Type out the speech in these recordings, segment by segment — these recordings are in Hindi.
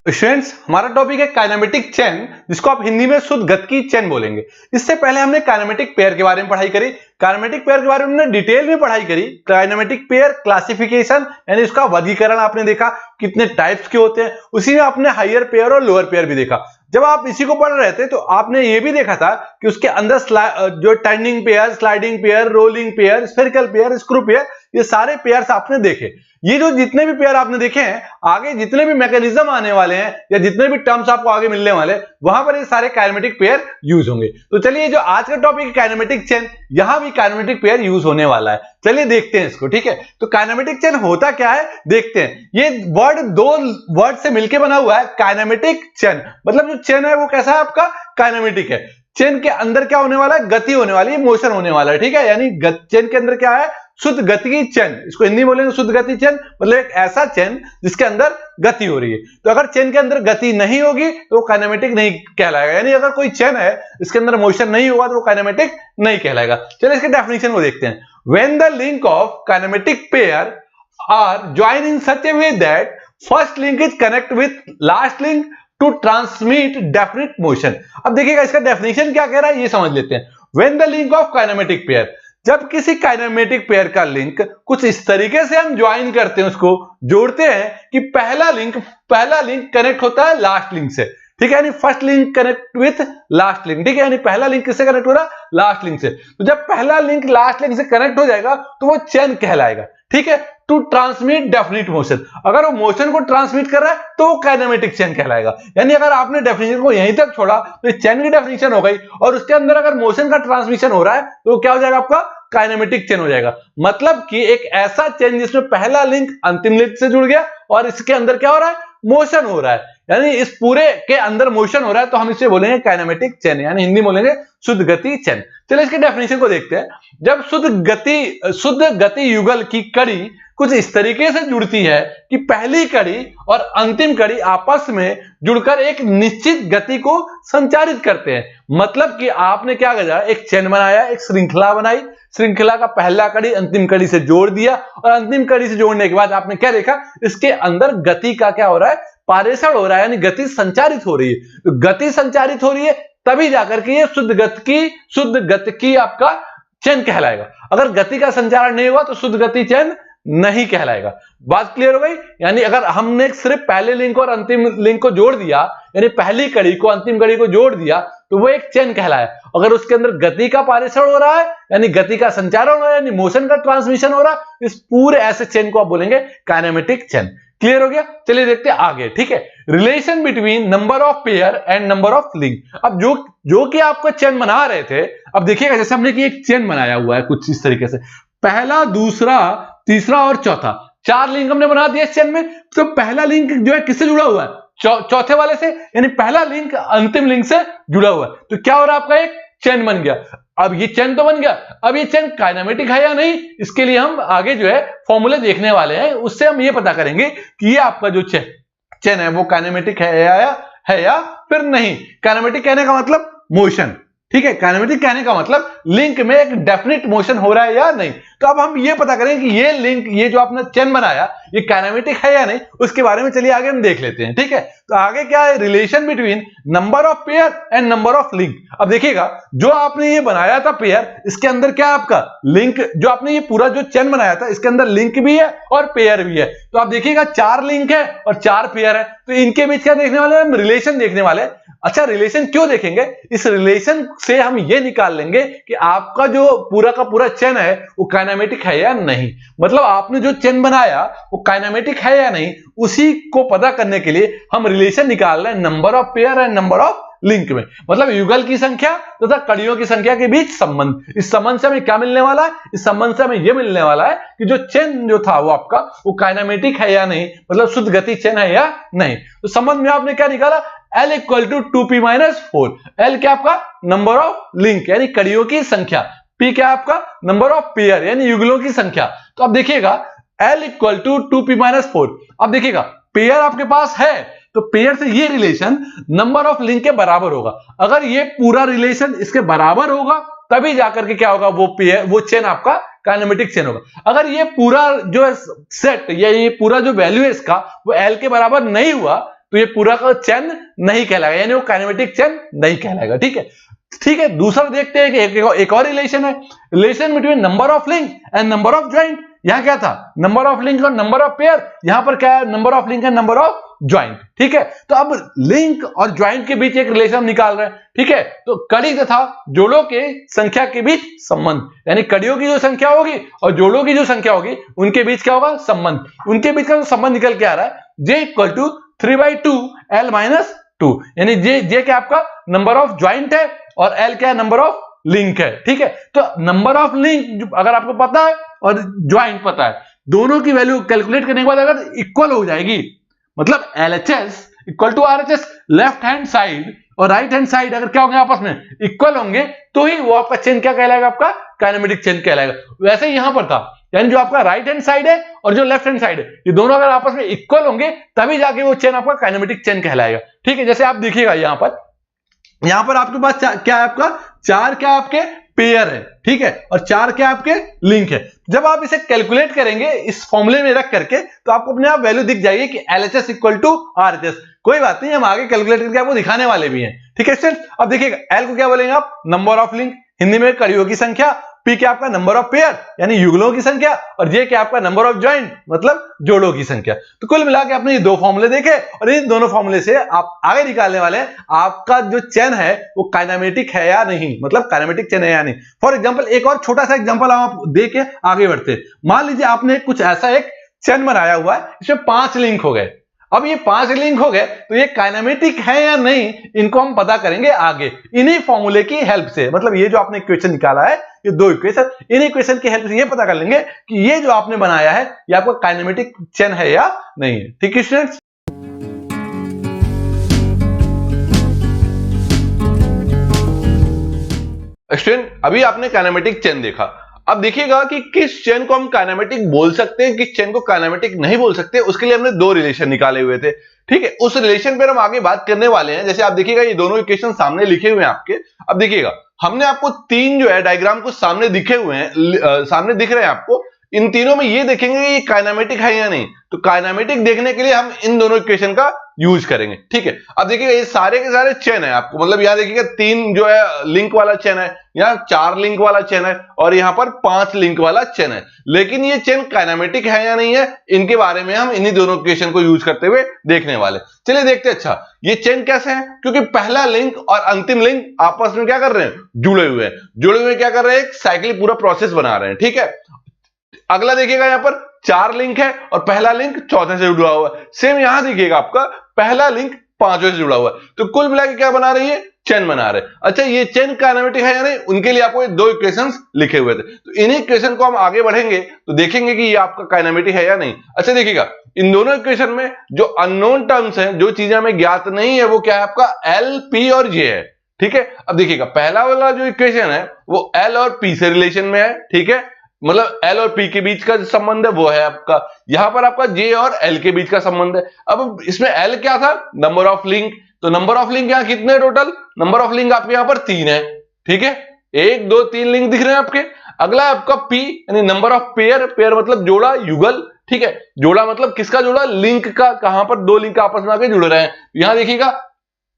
स्टूडेंट्स, हमारा टॉपिक है काइनेमेटिक चेन, जिसको आप हिंदी में शुद्ध गति की चेन बोलेंगे। इससे पहले हमने काइनेमेटिक पेयर के बारे में पढ़ाई करी। काइनेमेटिक पेयर के बारे में हमने डिटेल में पढ़ाई करी। काइनेमेटिक पेयर क्लासिफिकेशन यानी उसका वर्गीकरण आपने देखा, कितने टाइप्स के होते हैं। उसी में आपने हायर पेयर और लोअर पेयर भी देखा। जब आप इसी को पढ़ रहे थे तो आपने ये भी देखा था कि उसके अंदर जो turning pair, sliding pair, rolling pair, spherical pair, screw pair, ये सारे पेयर्स आपने देखे। ये जो जितने भी पेयर आपने देखे हैं, आगे जितने भी मैकेनिज्म आने वाले हैं या जितने भी टर्म्स आपको आगे मिलने वाले, वहां पर ये सारे काइनेमेटिक पेयर यूज होंगे। तो चलिए, जो आज का टॉपिक है काइनेमेटिक चेन, यहां भी काइनेमेटिक पेयर यूज होने वाला है। चलिए देखते हैं इसको, ठीक है। तो काइनेमेटिक चेन होता क्या है देखते हैं। ये वर्ड दो वर्ड से मिलकर बना हुआ है, काइनेमेटिक चेन। मतलब जो चेन है वो कैसा है आपका, काइनेमेटिक है। चेन के अंदर क्या होने वाला है, गति होने वाली है, मोशन होने वाला है, ठीक है। यानी चेन के अंदर क्या है, शुद्ध गति की चेन। इसको हिंदी बोलेंगे शुद्ध गति चेन, मतलब एक ऐसा चेन जिसके अंदर गति हो रही है। तो अगर चेन के अंदर गति नहीं होगी तो वो काइनेमेटिक नहीं कहलाएगा। यानी अगर कोई चेन है इसके अंदर मोशन नहीं होगा तो वो काइनेमेटिक नहीं कहलाएगा। चलिए इसके डेफिनेशन को देखते हैं। When the link of kinematic pair are join in such a way that first link is connect with last link to transmit definite motion. अब देखिएगा इसका डेफिनेशन क्या कह रहा है, ये समझ लेते हैं। When the link of kinematic pair, जब किसी काइनेमेटिक पेयर का लिंक कुछ इस तरीके से हम ज्वाइन करते हैं, उसको जोड़ते हैं कि पहला लिंक कनेक्ट होता है लास्ट लिंक से, ठीक है। यानी first link connect with last link, ठीक है। यानी पहला लिंक किससे कनेक्ट हो रहा है, लास्ट लिंक से। तो जब पहला लिंक लास्ट लिंक से कनेक्ट हो जाएगा तो वो चेन कहलाएगा, ठीक है। टू ट्रांसमिट डेफिनिट मोशन, अगर वो मोशन को ट्रांसमिट कर रहा है तो वो काइनेमेटिक चेन कहलाएगा। यानी अगर आपने डेफिनेशन को यहीं तक छोड़ा तो चेन की डेफिनेशन हो गई, और उसके अंदर अगर मोशन का ट्रांसमिशन हो रहा है तो क्या हो जाएगा, आपका काइनेमेटिक चेन हो जाएगा। मतलब कि एक ऐसा चेन जिसमें पहला लिंक अंतिम लिंक से जुड़ गया और इसके अंदर क्या हो रहा है, मोशन हो रहा है। यानी इस पूरे के अंदर मोशन हो रहा है, तो हम इसे बोलेंगे काइनेमेटिक चेन, यानी हिंदी बोलेंगे शुद्ध गति चेन। चलिए इसके डेफिनेशन को देखते हैं। जब शुद्ध गति युगल की कड़ी कुछ इस तरीके से जुड़ती है कि पहली कड़ी और अंतिम कड़ी आपस में जुड़कर एक निश्चित गति को संचारित करते हैं। मतलब कि आपने क्या किया, एक चेन बनाया, एक श्रृंखला बनाई, श्रृंखला का पहला कड़ी अंतिम कड़ी से जोड़ दिया, और अंतिम कड़ी से जोड़ने के बाद आपने क्या देखा, इसके अंदर गति का क्या हो रहा है, पारेषण हो रहा है, यानी गति संचारित हो रही है। तो गति संचारित हो रही है तभी जाकर के ये शुद्ध गति की आपका चेन कहलाएगा। अगर गति का संचारण नहीं हुआ तो शुद्ध गति चेन नहीं कहलाएगा। बात क्लियर हो गई। यानी अगर हमने सिर्फ पहले लिंक और अंतिम लिंक को जोड़ दिया, यानी पहली कड़ी को अंतिम कड़ी को जोड़ दिया, तो वो एक चेन कहलाया। अगर उसके अंदर गति का पारेषण हो रहा है, यानी गति का संचारण हो रहा है, यानी मोशन का ट्रांसमिशन हो रहा है, इस पूरे ऐसे चेन को आप बोलेंगे काइनेमेटिक चेन। क्लियर हो गया। चलिए देखते हैं आगे, ठीक है। Relation between number of pair and number of link. अब जो कि आपको चेन बना रहे थे, अब देखिएगा जैसे हमने कि एक चेन बनाया हुआ है कुछ इस तरीके से, पहला, दूसरा, तीसरा और चौथा, 4 लिंक हमने बना दिया इस चेन में। तो पहला लिंक जो है किससे जुड़ा हुआ है, चौथे वाले से, यानी पहला लिंक अंतिम लिंक से जुड़ा हुआ है। तो क्या हो रहा है, आपका एक चेन बन गया। अब ये चेन तो बन गया, अब ये चेन काइनेमेटिक है या नहीं, इसके लिए हम आगे जो है फॉर्मूले देखने वाले हैं। उससे हम ये पता करेंगे कि ये आपका जो चेन है वो काइनेमेटिक है या फिर नहीं। काइनेमेटिक कहने का मतलब मोशन, ठीक है। काइनेमेटिक कहने का मतलब लिंक में एक डेफिनिट मोशन हो रहा है या नहीं। तो अब हम ये पता करें कि ये लिंक, ये जो आपने चेन बनाया, ये काइनेमेटिक है या नहीं, उसके बारे में चलिए आगे हम देख लेते हैं, ठीक है। तो आगे क्या है, relation between number of pair and number of link. अब देखिएगा जो आपने ये बनाया था पेयर, इसके अंदर क्या है आपका लिंक, जो आपने ये पूरा जो चेन बनाया था इसके अंदर लिंक भी है और पेयर भी है। तो आप देखिएगा 4 लिंक है और 4 पेयर है, तो इनके बीच क्या देखने वाले हैं, हम रिलेशन देखने वाले हैं। अच्छा, रिलेशन क्यों देखेंगे, इस रिलेशन से हम ये निकाल लेंगे कि आपका जो पूरा का पूरा चेन है वो काइनेमेटिक है या नहीं। मतलब आपने जो चेन बनाया वो काइनेमेटिक है या नहीं, उसी को पता करने के लिए हम रिलेशन निकाल रहे हैं number of pair and number of link में। मतलब युगल की संख्या तथा कड़ियों की संख्या के बीच संबंध। इस संबंध से हमें क्या मिलने वाला है, इस संबंध से हमें यह मिलने वाला है कि जो चेन जो था वो आपका वो काइनेमेटिक है या नहीं, मतलब शुद्ध गति चेन है या नहीं। तो संबंध में आपने क्या निकाला, L equal to 2p-4। L क्या आपका नंबर ऑफ लिंक यानी कड़ियों की संख्या, P क्या आपका नंबर ऑफ पेयर यानी युगलों की संख्या। तो अब देखिएगा L इक्वल टू 2p-4। अब देखिएगा पेयर आपके पास है तो पेयर से ये रिलेशन नंबर ऑफ लिंक के बराबर होगा। अगर ये पूरा रिलेशन इसके बराबर होगा तभी जाकर के क्या होगा, वो चेन आपका काइनेमेटिक चेन होगा। अगर ये पूरा जो सेट या ये पूरा जो वैल्यू है इसका वो L के बराबर नहीं हुआ तो ये पूरा का चेन नहीं कहलाएगा, यानी वो काइनेमेटिक चेन नहीं कहलाएगा। ठीक है, ठीक है। दूसरा देखते हैं कि एक और रिलेशन है, relation between number of link and number of joint. यहां क्या था, नंबर ऑफ लिंक और नंबर ऑफ पेयर, यहां पर क्या है, number of link and number of joint. ठीक है, तो अब लिंक और ज्वाइंट के बीच एक रिलेशन निकाल रहे हैं। ठीक है, तो कड़ी तथा जोड़ों के संख्या के बीच संबंध, यानी कड़ियों की जो संख्या होगी और जोड़ों की जो संख्या होगी उनके बीच क्या होगा, संबंध। उनके बीच का जो संबंध निकल के आ रहा है, j equal to 3/2 l minus 2, यानी जे क्या आपका नंबर ऑफ ज्वाइंट है और l क्या है, नंबर ऑफ लिंक है। ठीक है, तो नंबर ऑफ लिंक अगर आपको पता है और ज्वाइंट पता है, दोनों की वैल्यू कैलकुलेट करने के बाद अगर इक्वल हो जाएगी, मतलब LHS equal to RHS, left hand side और राइट हैंड साइड अगर क्या होंगे, आपस में इक्वल होंगे, तो ही वो आपका चेन क्या कहलाएगा, आपका काइनेमेटिक चेन कहलाएगा। वैसे ही यहां पर था, यानी जो आपका राइट हैंड साइड है और जो लेफ्ट हैंड साइड है, ये दोनों अगर आपस में इक्वल होंगे तभी जाके वो चेन आपका काइनेमेटिक चेन कहलाएगा। ठीक है, जैसे आप देखिएगा यहां पर आपके पास क्या है, आपका 4 क्या आपके पेयर है। ठीक है, और 4 क्या आपके लिंक है। जब आप इसे कैलकुलेट करेंगे इस फॉर्मूले में रख करके, तो आपको अपने आप वैल्यू दिख जाएगी कि LHS इक्वल टू RHS। कोई बात नहीं, हम आगे कैलकुलेट करके आपको दिखाने वाले भी हैं। ठीक है स्टूडेंट्स, अब देखिएगा L को क्या बोलेंगे आप, नंबर ऑफ लिंक, हिंदी में कड़ियों की संख्या, P क्या आपका नंबर ऑफ पेयर यानी युगलों की संख्या, और J क्या आपका नंबर ऑफ ज्वाइंट मतलब जोड़ों की संख्या। तो कुल मिला के आपने ये दो फॉर्मूले देखे और इन दोनों फॉर्मूले से आप आगे निकालने वाले हैं आपका जो चेन है वो काइनेमेटिक है या नहीं, मतलब काइनेमेटिक चेन है या नहीं। फॉर एग्जांपल एक और छोटा सा एग्जांपल आप दे के आगे बढ़ते हैं। मान लीजिए आपने कुछ ऐसा एक चेन बनाया हुआ है, इसमें 5 लिंक हो गए। अब ये 5 लिंक हो गए तो ये काइनेमेटिक है या नहीं, इनको हम पता करेंगे आगे इन्हीं फॉर्मूले की हेल्प से। मतलब ये जो आपने इक्वेशन निकाला है, ये दो इक्वेशन, इन इक्वेशन की हेल्प से ये पता कर लेंगे कि ये जो आपने बनाया है ये आपका काइनेमेटिक चेन है या नहीं है। ठीक है स्टूडेंट्स, अभी आपने काइनेमेटिक चेन देखा। अब देखिएगा कि किस चेन को हम काइनेमेटिक बोल सकते हैं, किस चेन को काइनेमेटिक नहीं बोल सकते। उसके लिए हमने दो रिलेशन निकाले हुए थे। ठीक है, उस रिलेशन पर हम आगे बात करने वाले हैं। जैसे आप देखिएगा ये दोनों इक्वेशन सामने लिखे हुए हैं आपके। अब देखिएगा हमने आपको 3 जो है डायग्राम को सामने दिखे हुए हैं, सामने दिख रहे हैं आपको। इन तीनों में ये देखेंगे कि ये काइनेमेटिक है या नहीं। तो काइनेमेटिक देखने के लिए हम इन दोनों इक्वेशन का यूज करेंगे। ठीक है, अब देखिएगा ये सारे के सारे चेन है आपको, मतलब यहां देखिएगा 3 जो है लिंक वाला चेन है, यहां 4 लिंक वाला चेन है और यहां पर 5 लिंक वाला चेन है। लेकिन ये चेन काइनेमेटिक है या नहीं है, इनके बारे में हम इन्हीं दोनों इक्वेशन को यूज करते हुए देखने वाले। चलिए देखते हैं। अच्छा, ये चेन कैसे है, क्योंकि पहला लिंक और अंतिम लिंक आपस में क्या कर रहे हैं, जुड़े हुए हैं। जुड़े हुए क्या कर रहे हैं, एक साइक्लिक पूरा प्रोसेस बना रहे हैं। ठीक है, अगला देखिएगा यहां पर 4 लिंक है और पहला लिंक चौथे से जुड़ा हुआ है। सेम यहां देखिएगा आपका पहला लिंक 5वें से जुड़ा हुआ है। तो कुल मिला के क्या बना रही है, चेन बना रहे हैं। अच्छा, ये चेन काइनेमेटिक है या नहीं, उनके लिए आपको दो इक्वेशंस लिखे हुए थे। तो इन्हीं इक्वेशन को हम आगे बढ़ेंगे तो देखेंगे कि ये आपका काइनेमेटिक है या नहीं। अच्छा देखिएगा, इन दोनों इक्वेशन में जो अननोन टर्म्स हैं, जो चीजें हमें ज्ञात नहीं है, वो क्या है आपका L, P और J है। ठीक है, अब देखिएगा पहला वाला जो इक्वेशन है वो L और P से रिलेशन में है। ठीक है, मतलब L और P के बीच का जो संबंध है वो है आपका। यहां पर आपका J और L के बीच का संबंध है। अब इसमें L क्या था, नंबर ऑफ लिंक। तो नंबर ऑफ लिंक यहां कितने टोटल, नंबर ऑफ लिंक आपके यहां पर 3 है। ठीक है, 1 2 3 लिंक दिख रहे हैं आपके। अगला है आपका P यानी नंबर ऑफ पेयर। पेयर मतलब जोड़ा, युगल। ठीक है, जोड़ा मतलब किसका जोड़ा, लिंक का। कहां पर 2 लिंक आपस में आके जुड़ रहे हैं। यहां देखिएगा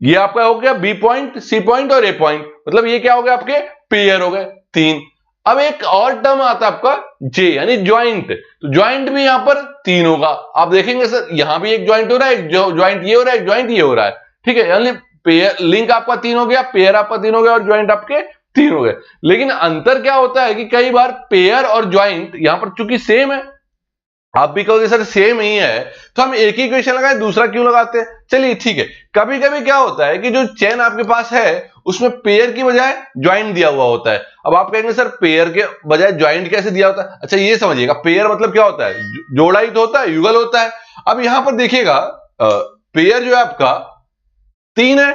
ये आपका हो गया B पॉइंट, C पॉइंट और A पॉइंट, मतलब ये क्या हो गया आपके पेयर हो गए 3। अब एक और टर्म आता है आपका J यानी ज्वाइंट। तो ज्वाइंट भी यहां पर 3 होगा। आप देखेंगे सर यहां भी एक ज्वाइंट हो रहा है, एक ज्वाइंट ये हो रहा है, एक ज्वाइंट ये हो रहा है। ठीक है, यानी पेयर लिंक आपका 3 हो गया, पेयर आपका 3 हो गया और ज्वाइंट आपके 3 हो गए। लेकिन अंतर क्या होता है कि कई बार पेयर और ज्वाइंट यहां पर चूंकि सेम है, आप भी कहोगे सर सेम ही है तो हम एक ही इक्वेशन लगाएं, दूसरा क्यों लगाते हैं। चलिए ठीक है, कभी कभी क्या होता है कि जो चेन आपके पास है उसमें पेयर की बजाय ज्वाइंट दिया हुआ होता है। अब आप कहेंगे सर पेयर के बजाय ज्वाइंट कैसे दिया होता है। अच्छा ये समझिएगा, पेयर मतलब क्या होता है, जोड़ा ही तो होता है, युगल होता है। अब यहां पर देखिएगा पेयर जो है आपका 3 है।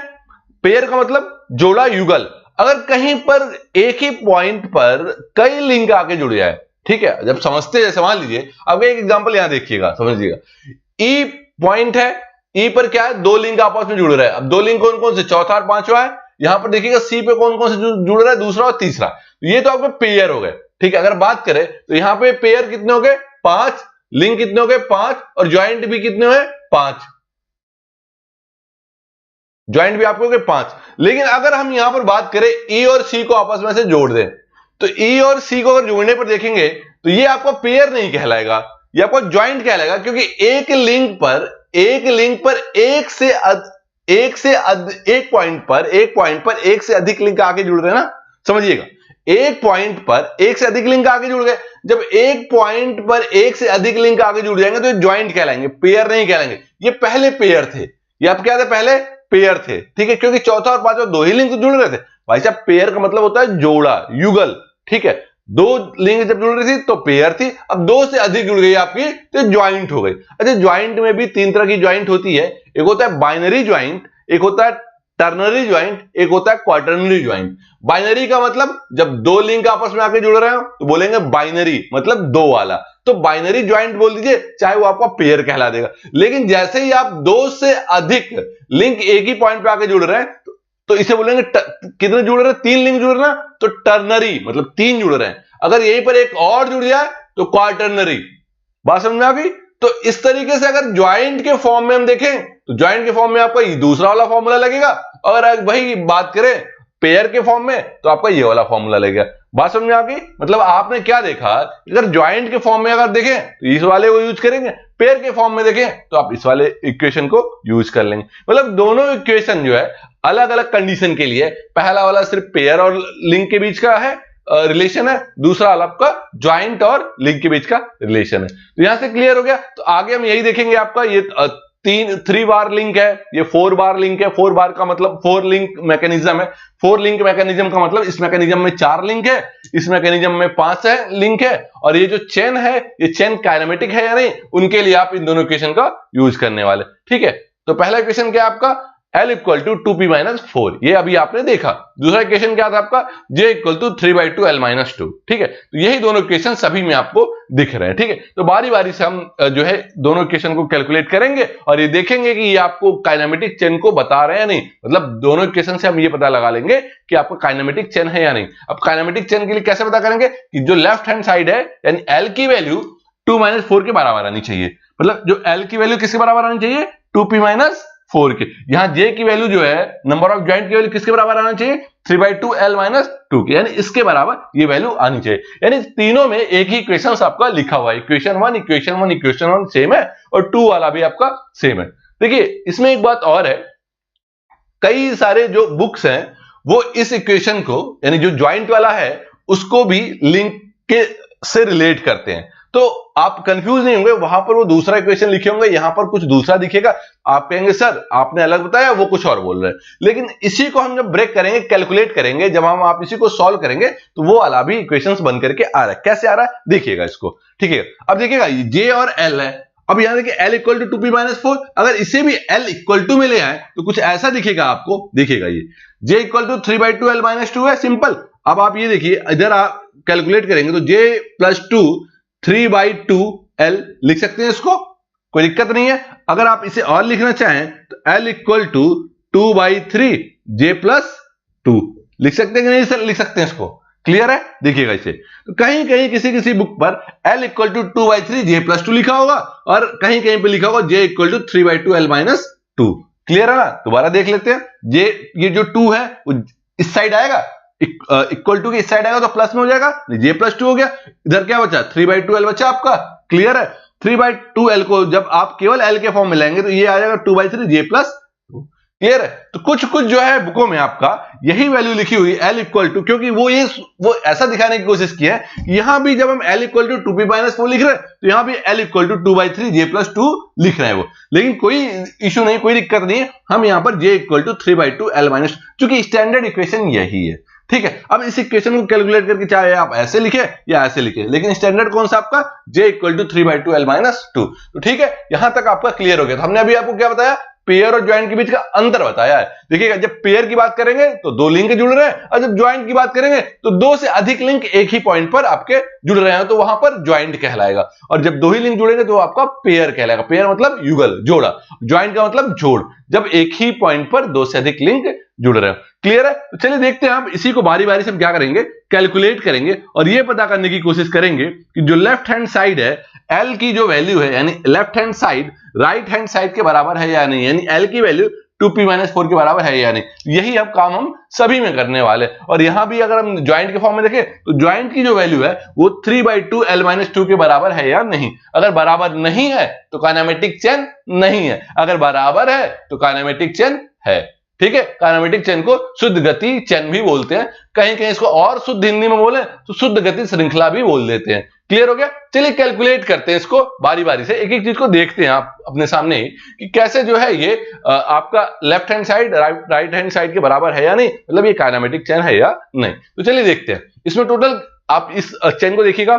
पेयर का मतलब जोड़ा, युगल। अगर कहीं पर एक ही पॉइंट पर कई लिंक आके जुड़ जाए, ठीक है, जब समझते हैं मान लीजिए अब एक एग्जांपल यहां देखिएगा, समझिएगा ई पॉइंट है, ई पर क्या है, 2 लिंक आपस में जुड़ रहे हैं। अब 2 लिंक कौन कौन से, चौथा और पांचवा है। यहां पर देखिएगा सी पे कौन कौन से जुड़ रहा है, दूसरा और तीसरा। ये तो आपके पेयर हो गए। ठीक है, अगर बात करें तो यहां पे पेयर कितने हो गए, 5, लिंक कितने हो गए 5 और ज्वाइंट भी कितने हुए 5। ज्वाइंट भी आपको 5। लेकिन अगर हम यहां पर बात करें ई और सी को आपस में से जोड़ दें, तो ई और सी को अगर जोड़ने पर देखेंगे तो ये आपका पेयर नहीं कहलाएगा, ये आपका ज्वाइंट कहलाएगा, क्योंकि एक लिंक पर एक पॉइंट पर एक से अधिक लिंक आके जुड़ रहे हैं ना, समझिएगा, एक पॉइंट पर एक से अधिक लिंक आगे जुड़ गए। जब एक पॉइंट पर एक से अधिक लिंक आगे जुड़ जाएंगे तो ये ज्वाइंट कहलाएंगे, पेयर नहीं कहलाएंगे। ये पहले पेयर थे, ये आप क्या थे, पहले पेयर थे, ठीक है, क्योंकि चौथा और पांचवा 2 ही लिंक जुड़ रहे थे। भाई साहब पेयर का मतलब होता है जोड़ा, युगल, ठीक है। 2 लिंक जब जुड़ रही थी तो पेयर थी, अब 2 से अधिक जुड़ गई आपकी तो ज्वाइंट हो गई। अच्छा, ज्वाइंट में भी 3 तरह की ज्वाइंट होती है, एक होता है बाइनरी ज्वाइंट, एक होता है टर्नरी ज्वाइंट, एक होता है क्वार्टरनरी ज्वाइंट। बाइनरी का मतलब जब 2 लिंक आपस में आके जुड़ रहे हो तो बोलेंगे बाइनरी, मतलब 2 वाला, तो बाइनरी ज्वाइंट बोल दीजिए, चाहे वो आपका पेयर कहला देगा। लेकिन जैसे ही आप 2 से अधिक लिंक एक ही पॉइंट पे आके जुड़ रहे हैं तो इसे बोलेंगे कितने जुड़ रहे हैं, 3 लिंक जुड़ रहे हैं, तो टर्नरी मतलब 3 जुड़ रहे हैं। अगर यहीं पर एक और जुड़ जाए तो क्वार्टरनरी। बात समझ में आ गई? तो इस तरीके से अगर ज्वाइंट के फॉर्म में हम देखें तो ज्वाइंट के फॉर्म में आपका ये दूसरा वाला फॉर्मूला लगेगा, और वही बात करें पेयर के फॉर्म में तो आपका ये वाला फॉर्मूला लगेगा। बात समझ में आ गई? मतलब आपने क्या देखा, अगर ज्वाइंट के फॉर्म में अगर देखें तो इस वाले को यूज करेंगे, पेयर के फॉर्म में देखें तो आप इस वाले इक्वेशन को यूज कर लेंगे। मतलब दोनों इक्वेशन जो है अलग अलग कंडीशन के लिए, पहला वाला सिर्फ पेयर और लिंक के बीच का है रिलेशन है, दूसरा आपका ज्वाइंट और लिंक के बीच का रिलेशन है। तो यहां से क्लियर हो गया। तो आगे हम यही देखेंगे, आपका ये 3 बार लिंक है, ये 4 बार लिंक है। 4 बार का मतलब 4 लिंक मैकेनिज्म है। 4 लिंक मैकेनिज्म का मतलब इस मैकेनिज्म में 4 लिंक है, इस मैकेनिज्म में 5 लिंक है, और ये जो चेन है ये चेन काइनेमेटिक है या नहीं, उनके लिए आप इन दोनों इक्वेशन का यूज करने वाले, ठीक है। तो पहला इक्वेशन क्या है आपका, L इक्वल टू 2p-4, ये अभी आपने देखा। दूसरा इक्वेशन क्या था आपका, J इक्वल टू 3/2 L-2, ठीक है। तो यही दोनों इक्वेशन सभी में आपको दिख रहे हैं, ठीक है। तो बारी बारी से हम जो है दोनों इक्वेशन को कैलकुलेट करेंगे और ये देखेंगे कि ये आपको काइनेमेटिक चेन को बता रहे हैं या नहीं। मतलब दोनों इक्वेशन से हम ये पता लगा लेंगे कि आपको काइनेमेटिक चेन है या नहीं। अब काइनेमेटिक चेन के लिए कैसे पता करेंगे कि जो लेफ्ट हैंड साइड है यानी L की वैल्यू 2-4 के बराबर आनी चाहिए। मतलब जो L की वैल्यू किसके बराबर आनी चाहिए, 2p-4 के। यहां J की वैल्यू जो है नंबर ऑफ ज्वाइंट की वैल्यू किसके बराबर आना चाहिए, 3/2 L-2 के, यानी इसके बराबर ये वैल्यू आनी चाहिए। यानी तीनों में एक ही इक्वेशन आपका लिखा हुआ है, इक्वेशन 1 सेम है और 2 वाला भी आपका सेम है। देखिए इसमें एक बात और है, कई सारे जो बुक्स हैं वो इस इक्वेशन को यानी जो ज्वाइंट वाला है उसको भी लिंक के से रिलेट करते हैं। तो आप कंफ्यूज नहीं होंगे, वहां पर वो दूसरा इक्वेशन लिखे होंगे, यहां पर कुछ दूसरा दिखेगा, आप कहेंगे सर आपने अलग बताया, वो कुछ और बोल रहे हैं। लेकिन इसी को हम जब ब्रेक करेंगे, कैलकुलेट करेंगे, जब हम आप इसी को सॉल्व करेंगे तो वो वाला भी इक्वेशंस बन करके आ रहा है। कैसे आ रहा है देखिएगा इसको, ठीक है। अब देखिएगा J और L है, अब यहां देखिए L इक्वल टू 2p-4, अगर इसे भी L इक्वल टू में ले आए तो कुछ ऐसा दिखेगा आपको, देखिएगा ये J इक्वल टू 3/2 L-2 है, सिंपल। अब आप ये देखिए इधर आप कैलकुलेट करेंगे तो J + 2 3/2 L लिख सकते हैं, इसको कोई दिक्कत नहीं है। अगर आप इसे और लिखना चाहें तो L इक्वल टू 2/3 J + 2 लिख सकते हैं कि नहीं सर, लिख सकते हैं इसको, क्लियर है। देखिएगा इसे तो कहीं कहीं किसी बुक पर L इक्वल टू 2/3 J + 2 लिखा होगा और कहीं कहीं पे लिखा होगा J equal to 3/2 L-2, clear है ना। दोबारा देख लेते हैं, J ये जो 2 है वो इस साइड आएगा, इक्वल टू के इस साइड आएगा तो प्लस में हो जाएगा, J + 2 हो गया। इधर क्या बचा, 3/2 L बचा आपका, क्लियर है। 3/2 L को जब आप केवल L के फॉर्म में लाएंगे तो ये आ जाएगा 2/3 J + 2, क्लियर है। तो कुछ जो है बुकों में आपका यही वैल्यू लिखी हुई L इक्वल टू, क्योंकि वो ऐसा दिखाने की कोशिश की है यहां भी जब हम L इक्वल टू 2p-4 लिख रहे हैं तो यहां भी L इक्वल टू 2/3 J + 2 लिख रहे हैं वो। लेकिन कोई इशू नहीं, कोई दिक्कत नहीं है, हम यहां पर J इक्वल टू 3/2 L-2, चूंकि स्टैंडर्ड इक्वेशन यही है, ठीक है। अब इस इक्वेशन को कैलकुलेट करके चाहे आप ऐसे लिखे या ऐसे लिखे, लेकिन स्टैंडर्ड कौन सा आपका, J इक्वल टू 3/2 L-2। तो ठीक है, यहां तक आपका क्लियर हो गया। तो हमने अभी आपको क्या बताया, पेयर और ज्वाइंट के बीच का अंतर बताया है। देखिएगा जब पेयर की बात करेंगे तो 2 लिंक जुड़ रहे हैं, और जब ज्वाइंट की बात करेंगे तो 2 से अधिक लिंक एक ही पॉइंट पर आपके जुड़ रहे हैं, तो वहां पर ज्वाइंट कहलाएगा। और जब 2 ही लिंक जुड़ेंगे तो आपका पेयर कहलाएगा। पेयर मतलब युगल, जोड़ा, ज्वाइंट का मतलब जोड़, जब एक ही पॉइंट पर 2 से अधिक लिंक जुड़ रहे हैं, क्लियर है। तो चलिए देखते हैं, हम इसी को बारी बारी से हम क्या करेंगे, कैलकुलेट करेंगे और ये पता करने की कोशिश करेंगे कि जो लेफ्ट हैंड साइड है L की जो वैल्यू है, यानी left hand side right hand side के बराबर है या नहीं, यानी L की वैल्यू 2p - 4 के बराबर है या नहीं। यही अब काम हम सभी में करने वाले। और यहां भी अगर हम ज्वाइंट के फॉर्म में देखें तो ज्वाइंट की जो वैल्यू है वो 3/2 l - 2 के बराबर है या नहीं। अगर बराबर नहीं है तो काइनेमेटिक चेन नहीं है, अगर बराबर है तो काइनेमेटिक चेन है। ठीक है, काइनेमेटिक चेन को शुद्ध गति चेन भी बोलते हैं, कहीं कहीं इसको और शुद्ध हिंदी में बोले तो शुद्ध गति श्रृंखला भी बोल देते हैं। क्लियर हो गया? चलिए कैलकुलेट करते हैं इसको बारी बारी से, एक एक चीज को देखते हैं आप अपने सामने ही कि कैसे जो है ये आपका left hand side right hand side के बराबर है या नहीं, मतलब ये काइनेमेटिक चेन है या नहीं। तो चलिए देखते हैं। इसमें टोटल आप इस चेन को देखिएगा,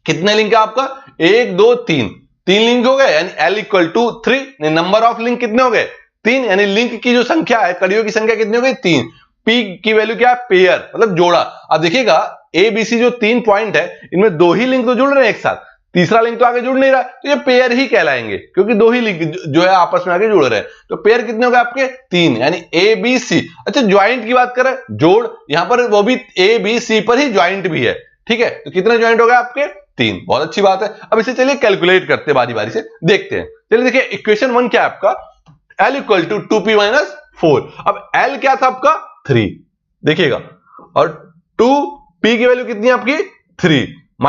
कितने लिंक है आपका, 1 2 3 लिंक हो गए, यानी L = 3। नंबर ऑफ लिंक कितने हो गए, 3, यानी लिंक की जो संख्या है, कड़ियों की संख्या कितनी हो गई, 3। P की वैल्यू क्या है, पेयर मतलब जोड़ा। अब देखिएगा ABC जो 3 पॉइंट है, इनमें 2 ही लिंक तो जुड़ रहे हैं एक साथ, तीसरा लिंक तो आगे जुड़ नहीं रहा, तो ये पेयर ही कहलाएंगे क्योंकि 2 ही लिंक जो है आपस में आगे जुड़ रहे हैं। तो पेयर कितने हो गए आपके, 3, यानी ABC। अच्छा ज्वाइंट की बात करें, जोड़, यहां पर वो भी ABC पर ही ज्वाइंट भी है। ठीक है, तो कितने ज्वाइंट हो गए आपके, 3। बहुत अच्छी बात है। अब इसे चलिए कैलकुलेट करते हैं, बारी बारी से देखते हैं। चलिए देखिए इक्वेशन 1 क्या है आपका, L = 2p - 4। अब L क्या था आपका, 3, देखिएगा, और 2p की वैल्यू कितनी है आपकी, 3 -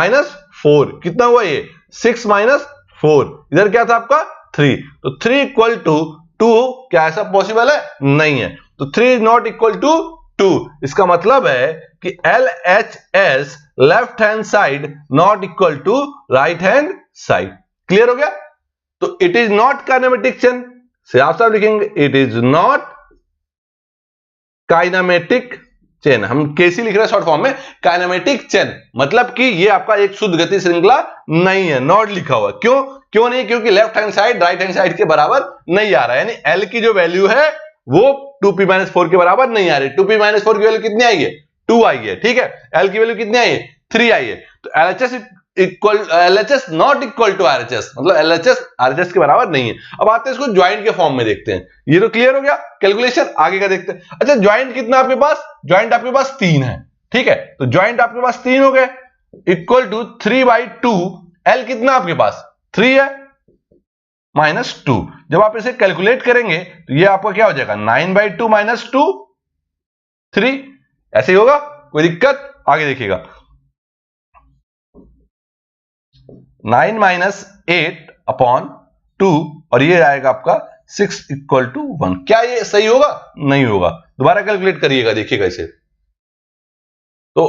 4 कितना हुआ, ये 6 - 4, इधर क्या था आपका 3, तो 3 = 2, क्या ऐसा पॉसिबल है, नहीं है। तो 3 is not equal to 2, इसका मतलब है कि LHS left hand side not equal to right hand side. Clear हो गया? तो it is not kinematic chain, साफ साफ लिखेंगे, it is not kinematic chain. हम कैसी लिख रहे हैं शॉर्ट फॉर्म में, काइनेमेटिक चेन, मतलब कि ये आपका एक शुद्ध गति श्रृंखला नहीं है, नॉट लिखा हुआ। क्यों नहीं, क्योंकि left hand side right hand side के बराबर नहीं आ रहा है, यानी L की जो वैल्यू है वो 2p - 4 के बराबर नहीं आ रही। 2p - 4 की वैल्यू कितनी आई है, 2 आई है। ठीक है, L की वैल्यू कितनी आई है, 3 आई है। तो LHS not equal to RHS, मतलब LHS RHS के बराबर नहीं है। अब आते हैं इसको ज्वाइंट के फॉर्म में देखते हैं। ये तो क्लियर हो गया, कैलकुलेशन आगे का देखते हैं। अच्छा ज्वाइंट कितना आपके पास, ज्वाइंट आपके पास 3 है। ठीक है, तो ज्वाइंट आपके पास 3 हो गए, इक्वल टू 3/2। L कितना आपके पास, 3 है, -2। जब आप इसे कैलकुलेट करेंगे तो ये आपका क्या हो जाएगा, 9/2 - 2, 3। ऐसे ही होगा, कोई दिक्कत, आगे देखिएगा। 9 - 8/2, और ये आएगा आपका 6 = 1। क्या ये सही होगा, नहीं होगा। दोबारा कैलकुलेट करिएगा, देखिएगा इसे। तो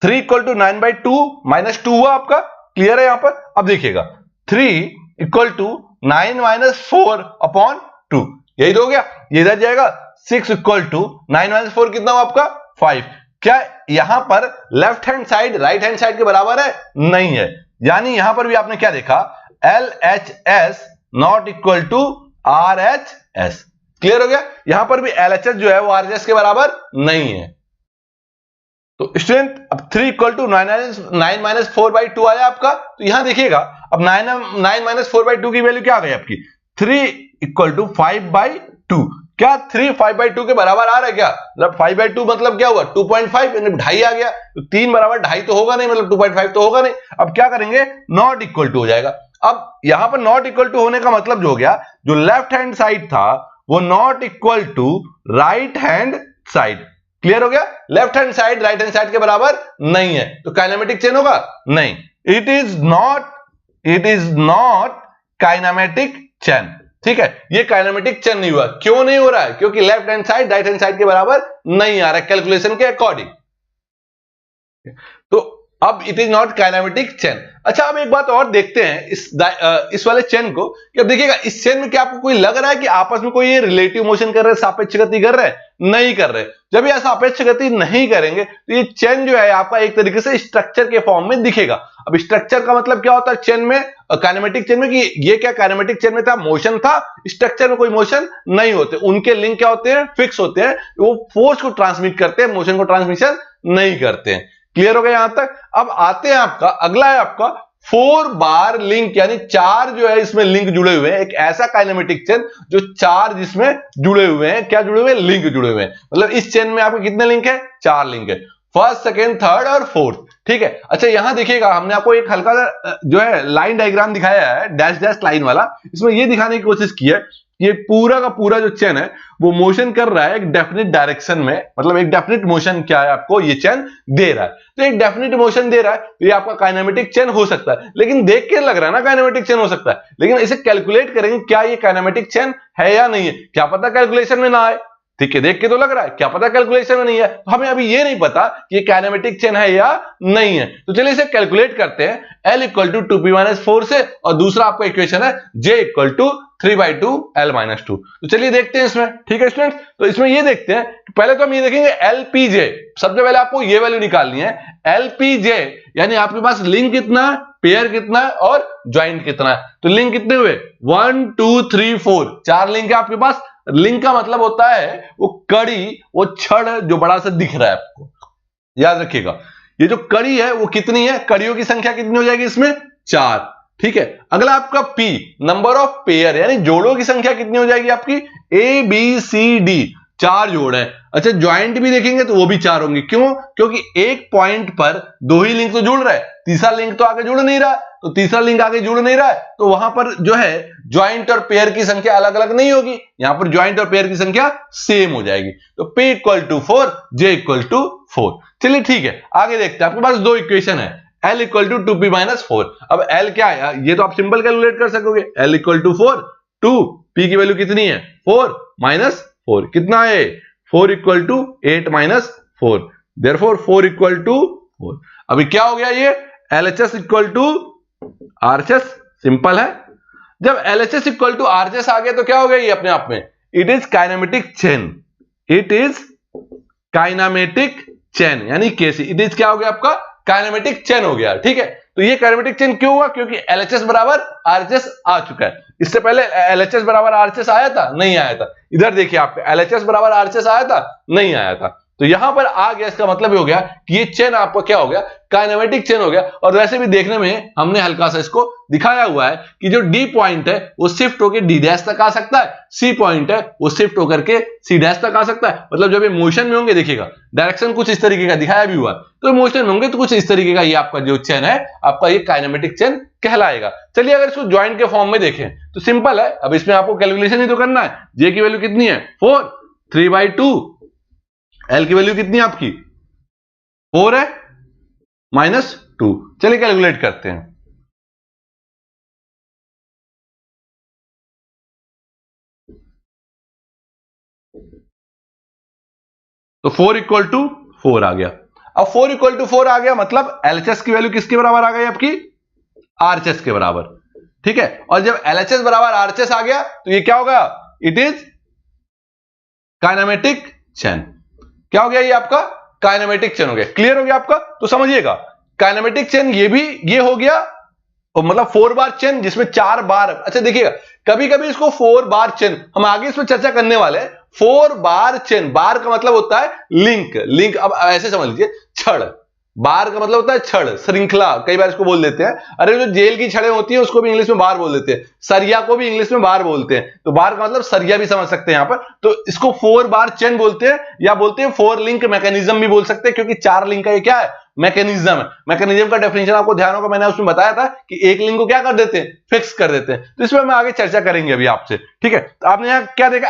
3 = 9/2 - 2 हुआ आपका, क्लियर है यहां पर। अब देखिएगा 3 = 9 - 4/2, यही तो हो गया, ये इधर जाएगा। 6 = 9 - 4 कितना हुआ आपका, 5। क्या यहां पर left hand side right hand side के बराबर है, नहीं है, यानी यहां पर भी आपने क्या देखा, LHS not equal to RHS। Clear हो गया, यहां पर भी LHS जो है वो RHS के बराबर नहीं है। तो स्टूडेंट अब 3 = 9 - 4/2 आया आपका। तो यहां देखिएगा, अब 9 - 4/2 की वैल्यू क्या आ गई आपकी, 3 = 5/2। क्या 3 5/2 के बराबर आ रहा है क्या, मतलब 5/2 मतलब क्या हुआ, 2.5, यानी 2.5 आ गया। तो 3 बराबर 2.5 तो होगा नहीं, मतलब 2.5 तो होगा नहीं। अब क्या करेंगे, नॉट इक्वल टू हो जाएगा। अब यहां पर नॉट इक्वल टू होने का मतलब जो हो गया, जो लेफ्ट हैंड साइड था वो not equal to right hand side. Clear हो गया, left hand side right hand side के बराबर नहीं है, तो काइनेमेटिक चेन होगा नहीं। It is not kinematic chain. ठीक है, ये काइनेमेटिक चेन नहीं हुआ। क्यों नहीं हो रहा है, क्योंकि left hand side right hand side के बराबर नहीं आ रहा है कैलकुलेशन के अकॉर्डिंग। तो अब it is not kinematic chain. अच्छा अब एक बात और देखते हैं इस वाले चेन को, कि अब देखिएगा इस चेन में क्या आपको कोई लग रहा है कि आपस में कोई ये रिलेटिव मोशन कर रहे हैं, सापेक्ष गति कर रहे हैं, नहीं कर रहे। जब ये सापेक्ष गति नहीं करेंगे तो ये चेन जो है आपका एक तरीके से स्ट्रक्चर के फॉर्म में दिखेगा। अब स्ट्रक्चर का मतलब क्या होता है चेन में, काइनेमेटिक चेन में, कि ये क्या काइनेमेटिक चेन में था, मोशन था, स्ट्रक्चर में कोई मोशन नहीं होते, उनके लिंक क्या होते हैं, फिक्स होते हैं, वो फोर्स को ट्रांसमिट करते हैं, मोशन को ट्रांसमिशन नहीं करते हैं। क्लियर हो गया यहां तक। अब आते हैं आपका अगला है आपका 4 बार लिंक, यानी 4 जो है इसमें लिंक जुड़े हुए हैं। एक ऐसा काइनेमेटिक चेन जो 4 जिसमें जुड़े हुए हैं, क्या जुड़े हुए हैं, लिंक जुड़े हुए हैं। मतलब इस चेन में आपके कितने लिंक है, 4 लिंक है, फर्स्ट सेकेंड थर्ड और फोर्थ। ठीक है, अच्छा यहां देखिएगा हमने आपको एक हल्का सा जो है लाइन डायग्राम दिखाया है, डैश डैश लाइन वाला। इसमें यह दिखाने की कोशिश की है ये पूरा का पूरा जो चेन है वो मोशन कर रहा है एक डेफिनेट डायरेक्शन में, मतलब एक डेफिनेट मोशन क्या है आपको ये चेन दे रहा है। तो एक डेफिनेट मोशन दे रहा है तो ये आपका काइनेमेटिक चेन हो सकता है। लेकिन देख के लग रहा है ना काइनेमेटिक चेन हो सकता है, लेकिन इसे कैलकुलेट करेंगे क्या ये काइनेमेटिक चेन है या नहीं है, क्या पता कैलकुलेशन में ना आए। ठीक है, देख के तो लग रहा है, क्या पता कैलकुलेशन में नहीं है, तो हमें अभी ये नहीं पता कि ये काइनेमेटिक चेन है या नहीं है। तो चलिए इसे कैलकुलेट करते हैं L इक्वल टू 2p-4 से, और दूसरा आपका इक्वेशन है J इक्वल टू 3/2 L-2। तो चलिए देखते हैं इसमें। ठीक है स्टूडेंट्स, तो इसमें ये देखते हैं, पहले तो हम ये देखेंगे LPJ। सबसे पहले आपको ये वैल्यू निकालनी है LPJ, यानी आपके पास लिंक कितना, पेयर कितना है और ज्वाइंट कितना है। तो लिंक कितने हुए 1 2 3 4, 4 लिंक है आपके पास। लिंक का मतलब होता है वो कड़ी, वो छड़ जो बड़ा सा दिख रहा है आपको, याद रखिएगा। ये जो कड़ी है वो कितनी है, कड़ियों की संख्या कितनी हो जाएगी इसमें 4। ठीक है, अगला आपका P नंबर ऑफ पेयर, यानी जोड़ों की संख्या कितनी हो जाएगी आपकी ABCD, 4 जोड़ है। अच्छा, ज्वाइंट भी देखेंगे तो वो भी 4 होंगे। क्यों? क्योंकि एक पॉइंट पर 2 ही लिंक तो जुड़ रहा है, तीसरा लिंक तो आगे जुड़ नहीं रहा, तो तीसरा लिंक आगे जुड़ नहीं रहा है, तो वहां पर जो है ज्वाइंट और पेयर की संख्या अलग अलग नहीं होगी, यहां पर ज्वाइंट और पेयर की संख्या सेम हो जाएगी। तो P equal to 4, J equal to 4। चलिए ठीक है, आगे देखते हैं। आपके पास दो इक्वेशन है, L इक्वल टू 2p-4। अब L क्या है, ये तो आप सिंपल कैलकुलेट कर सकोगे। L इक्वल टू 4, 2, P की वैल्यू कितनी है 4 माइनस 4, कितना है 4 equal to 8 minus 4, therefore 4 equal to 4। अभी क्या हो गया, ये LHS equal to RHS, simple है। जब LHS इक्वल टू RHS आ गया तो क्या हो गया ये अपने आप में, it is kinematic chain, it is kinematic chain, यानी केसी, इट इज क्या हो गया आपका काइनेमेटिक चेन हो गया। ठीक है, तो ये काइनेमेटिक चेन क्यों हुआ, क्योंकि LHS बराबर RHS आ चुका है। इससे पहले LHS बराबर RHS आया था, नहीं आया था। इधर देखिए आपका LHS बराबर RHS आया था, नहीं आया था, तो यहां पर आ गया। इसका मतलब ये हो गया कि ये चेन आपका क्या हो गया, काइनेमेटिक चेन हो गया। और वैसे भी देखने में हमने हल्का सा इसको दिखाया हुआ है कि जो D पॉइंट है वो शिफ्ट होकर D डैश तक आ सकता है, C पॉइंट है वो शिफ्ट होकर के C डैश तक आ सकता है। मतलब जब ये मोशन में होंगे, देखिएगा डायरेक्शन कुछ इस तरीके का दिखाया भी हुआ है, तो मोशन में होंगे तो कुछ इस तरीके का ये आपका जो चेन है आपका ये काइनेमेटिक चेन कहलाएगा। चलिए अगर इसको ज्वाइंट के फॉर्म में देखें तो सिंपल है। अब इसमें आपको कैलकुलेशन ही तो करना है। J की वैल्यू कितनी है 4, 3/2, L की वैल्यू कितनी है आपकी 4 है माइनस 2। चलिए कैलकुलेट करते हैं। तो 4 इक्वल टू 4 आ गया। अब 4 इक्वल टू 4 आ गया, मतलब LHS की वैल्यू किसके बराबर आ गई आपकी RHS के बराबर। ठीक है, और जब LHS बराबर RHS आ गया तो ये क्या होगा, इट इज काइनेमेटिक चेन। क्या हो गया ये आपका काइनेमेटिक चेन हो गया। क्लियर हो गया आपका? तो समझिएगा काइनेमेटिक चेन ये हो गया, और मतलब 4 बार चेन जिसमें 4 बार। अच्छा देखिएगा, कभी कभी इसको 4 बार चेन, हम आगे इसमें चर्चा करने वाले हैं। 4 बार चेन, बार का मतलब होता है लिंक। अब ऐसे समझ लीजिए, छड़, बार का मतलब होता है छड़, श्रृंखला, कई बार इसको बोल देते हैं। अरे जो जेल की छड़ें होती हैं उसको भी इंग्लिश में बार बोल देते हैं, सरिया को भी इंग्लिश में बार बोलते हैं। तो बार का मतलब सरिया भी समझ सकते हैं यहां पर। तो इसको 4 बार चेन बोलते हैं, या बोलते हैं 4 लिंक मैकेनिज्म भी बोल सकते हैं, क्योंकि 4 लिंक का ये क्या है, मैकेनिज्म है। मैकेनिज्म का डेफिनेशन आपको ध्यान होगा, मैंने उसमें बताया था कि एक लिंक को क्या कर देते हैं, फिक्स कर देते हैं। तो इसमें हम आगे चर्चा करेंगे अभी आपसे। ठीक है, तो आपने यहां क्या देखा,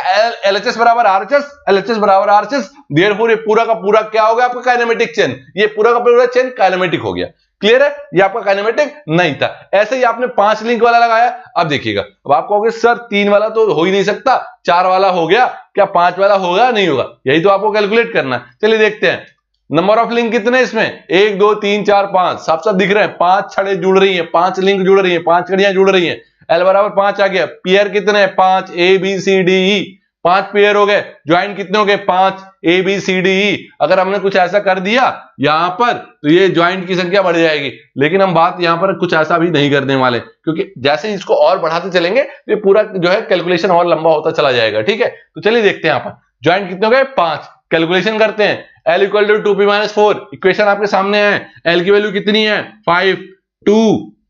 LHS बराबर RHS, LHS बराबर RHS, देयरफॉर ये पूरा का पूरा क्या हो गया आपका काइनेमेटिक चेन, ये पूरा का पूरा चेन काइनेमेटिक हो गया। क्लियर है, ये आपका काइनेमेटिक नहीं था। ऐसे ही आपने 5 लिंक वाला लगाया। अब देखिएगा, अब आप कहोगे सर 3 वाला तो हो ही नहीं सकता, 4 वाला हो गया, क्या 5 वाला होगा, नहीं होगा, यही तो आपको कैलकुलेट करना है। चलिए देखते हैं नंबर ऑफ लिंक कितने इसमें, 1 2 3 4 5, सब दिख रहे हैं। 5 छड़े जुड़ रही हैं, 5 लिंक जुड़ रही हैं, 5 कड़ियां जुड़ रही हैं। L बराबर 5 आ गया। पेयर कितने हैं 5, ABCDE, 5 पेयर हो गए। ज्वाइंट कितने हो गए 5, ABCDE। अगर हमने कुछ ऐसा कर दिया यहां पर तो ये ज्वाइंट की संख्या बढ़ जाएगी, लेकिन हम बात यहां पर कुछ ऐसा भी नहीं करने वाले, क्योंकि जैसे ही इसको और बढ़ाते चलेंगे तो ये पूरा जो है कैलकुलेशन और लंबा होता चला जाएगा। ठीक है, तो चलिए देखते हैं यहां पर ज्वाइंट कितने हो गए 5। कैलकुलेशन करते हैं। L equal to 2p-4, equation आपके सामने है। L की वैल्यू कितनी है 5, 2,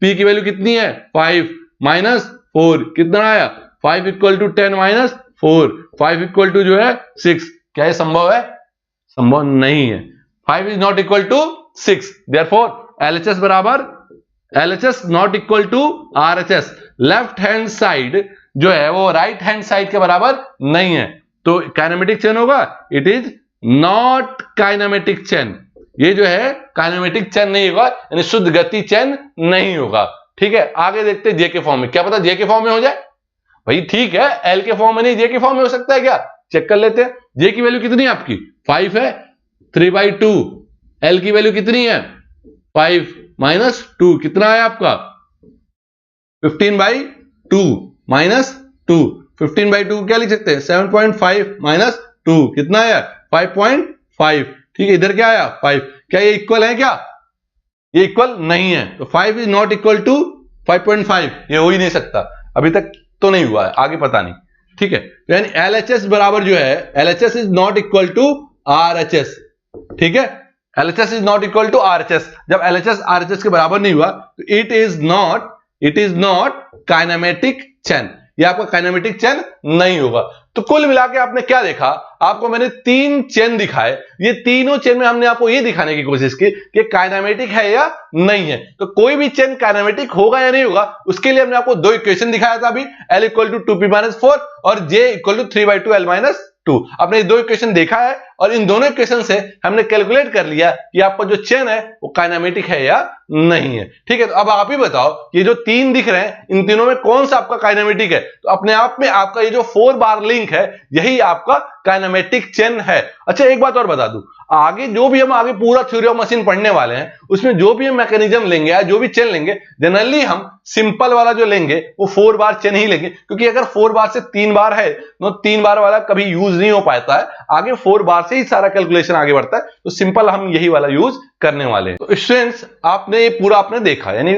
P की वैल्यू कितनी है 5 माइनस 4, कितना आया 5 equal to 10 minus 4, 5 equal to जो है 6। क्या ये संभव है? संभव नहीं है। 5 is not equal to 6, therefore LHS बराबर LHS not equal to RHS। Left hand side जो है वो राइट हैंड साइड के बराबर नहीं है, तो काइनेमेटिक चेन होगा it is not kinematic chain. ये जो है काइनेमेटिक चेन नहीं होगा, यानी शुद्ध गति चेन नहीं होगा। ठीक है, आगे देखते हैं जे के फॉर्म में। क्या पता जे के फॉर्म में हो जाए भाई, ठीक है, एल के फॉर्म में नहीं, जे के फॉर्म में हो सकता है क्या, चेक कर लेते हैं। जे की वैल्यू कितनी है आपकी 5 है, 3/2। एल की वैल्यू कितनी है 5 माइनस 2 कितना है आपका 15/2 माइनस 2। 15/2 क्या लिख सकते हैं 7.5 माइनस 2 कितना है 5.5। ठीक है, इधर क्या आया 5। क्या ये इक्वल है, क्या ये इक्वल नहीं है, तो 5 इज नॉट इक्वल टू 5.5, ये हो ही नहीं सकता। अभी तक तो नहीं हुआ है, आगे पता नहीं। ठीक है, तो यानी LHS बराबर जो है LHS is not equal to RHS। ठीक है, LHS is not equal to RHS। जब LHS RHS के बराबर नहीं हुआ तो it is not kinematic chain, ये आपका काइनेमेटिक चेन नहीं होगा। तो कुल मिला के आपने क्या देखा, आपको मैंने 3 चेन दिखाए, ये तीनों चेन में हमने आपको ये दिखाने की कोशिश की कि काइनेमेटिक है या नहीं है। तो कोई भी चेन काइनेमेटिक होगा या नहीं होगा, उसके लिए हमने आपको 2 इक्वेशन दिखाया था अभी, L इक्वल टू 2p-4 और J इक्वल टू 3/2L-2। आपने 2 इक्वेशन देखा है और इन दोनों इक्वेशन से हमने कैलकुलेट कर लिया कि आपका जो चेन है वो काइनेमेटिक है या नहीं है। ठीक है, तो अब आप ही बताओ ये जो 3 दिख रहे हैं इन तीनों में कौन सा आपका काइनेमेटिक है। तो अपने आप में आपका ये जो 4 बार लिंक है यही आपका काइनेमेटिक चेन है। अच्छा, एक बात और बता दूं, आगे जो भी हम आगे पूरा थ्योरी ऑफ मशीन पढ़ने वाले हैं उसमें जो भी हम मैकेनिज्म लेंगे या जो भी चेन लेंगे, जनरली हम सिंपल वाला जो लेंगे वो 4 बार चेन ही लेंगे, क्योंकि अगर 4 बार से 3 बार है तो 3 बार वाला कभी यूज नहीं हो पाता है, आगे 4 बार से ही सारा कैलकुलेशन आगे बढ़ता है। तो सिंपल हम यही वाला यूज करने वाले हैं। तो स्टूडेंट्स आपने ये पूरा आपने देखा, यानी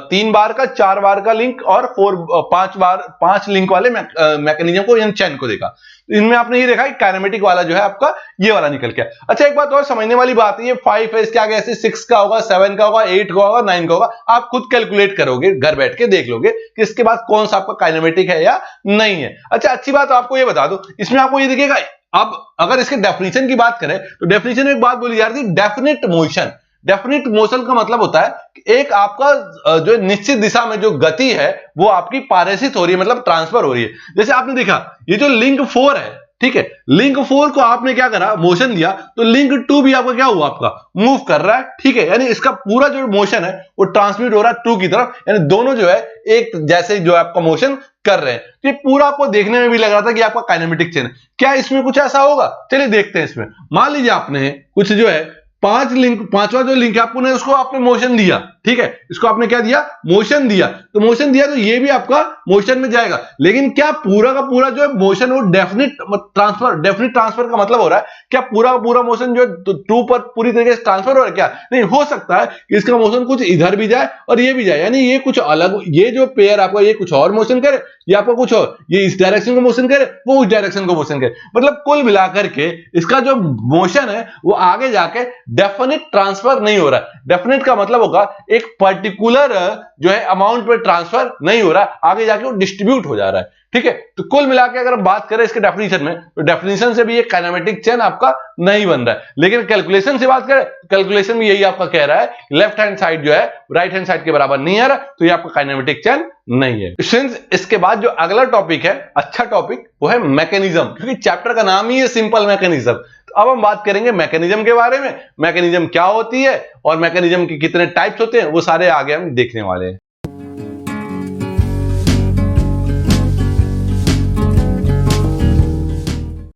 3 बार का 4 बार का लिंक और 5 लिंक वाले मैकेनिज्म को, यानी चेन को देखा। इनमें आपने ये देखा कि काइनेमेटिक वाला जो है आपका ये वाला निकल गया। अच्छा, एक बात और समझने वाली बात है, ये 5 है, इसके आगे ऐसे 6 का होगा, 7 का होगा, 8 का होगा, 9 का होगा। आप खुद कैलकुलेट करोगे, घर बैठ के देख लोगे कि इसके बाद कौन सा आपका काइनेमेटिक है या नहीं है। अच्छा, अच्छी बात आपको ये बता दो, इसमें आपको ये दिखेगा, अब अगर इसके डेफिनेशन की बात करें तो डेफिनेशन में एक बात बोली जा रही थी, डेफिनिट मोशन। डेफिनिट मोशन का मतलब होता है कि एक आपका जो निश्चित दिशा में जो गति है वो आपकी पारेषित हो रही है, मतलब ट्रांसफर हो रही है। जैसे आपने देखा ये जो लिंक 4 है, ठीक है, लिंक 4 को आपने क्या करा, मोशन दिया, तो लिंक 2 भी आपका क्या हुआ, आपका मूव कर रहा है। ठीक है, यानी इसका पूरा जो मोशन है वो ट्रांसमिट हो रहा है 2 की तरफ, यानी दोनों जो है एक जैसे जो है आपका मोशन कर रहे हैं। तो ये पूरा आपको देखने में भी लग रहा था कि आपका काइनेमेटिक चेन है। क्या इसमें कुछ ऐसा होगा, चलिए देखते हैं। इसमें मान लीजिए आपने कुछ जो है 5वां जो लिंक है आपने उसको आपने मोशन दिया, ठीक है, इसको आपने क्या दिया, मोशन दिया। तो मोशन दिया तो ये भी आपका मोशन में जाएगा, लेकिन क्या पूरा का पूरा जो है मोशन वो डेफिनिट ट्रांसफर का मतलब हो रहा है क्या पूरा का पूरा मोशन जो 2 पर पूरी तरीके से ट्रांसफर हो रहा है, क्या नहीं हो सकता है कि इसका मोशन कुछ इधर भी जाए और ये भी जाए, यानी ये कुछ अलग, ये जो पेयर आपका ये कुछ और मोशन करे, ये आपका कुछ और, ये इस डायरेक्शन को मोशन करे, वो उस डायरेक्शन को मोशन करे। मतलब कुल मिलाकर के इसका जो मोशन है वो आगे जाके डेफिनिट ट्रांसफर नहीं हो रहा है। डेफिनिट का मतलब होगा एक पर्टिकुलर जो है अमाउंट पे ट्रांसफर नहीं हो रहा, आगे जाके वो डिस्ट्रीब्यूट हो जा रहा है। ठीक है, तो कुल मिलाकर अगर हम बात करें इसके डेफिनेशन में, तो डेफिनेशन से भी ये काइनेमेटिक चेन आपका नहीं बन रहा है, लेकिन कैलकुलेशन से बात करें, कैलकुलेशन में यही आपका कह रहा है लेफ्ट हैंड साइड जो है राइट हैंड साइड के बराबर नहीं आ रहा, तो ये आपका काइनेमेटिक चेन नहीं है। स्टूडेंट्स, इसके बाद जो अगला टॉपिक है, अच्छा टॉपिक, वो है मैकेनिज्म, क्योंकि चैप्टर का नाम ही है सिंपल मैकेनिज्म। तो अब हम बात करेंगे मैकेनिज्म के बारे में, मैकेनिज्म क्या होती है और मैकेनिज्म के कितने टाइप्स होते हैं, वो सारे आगे हम देखने वाले हैं।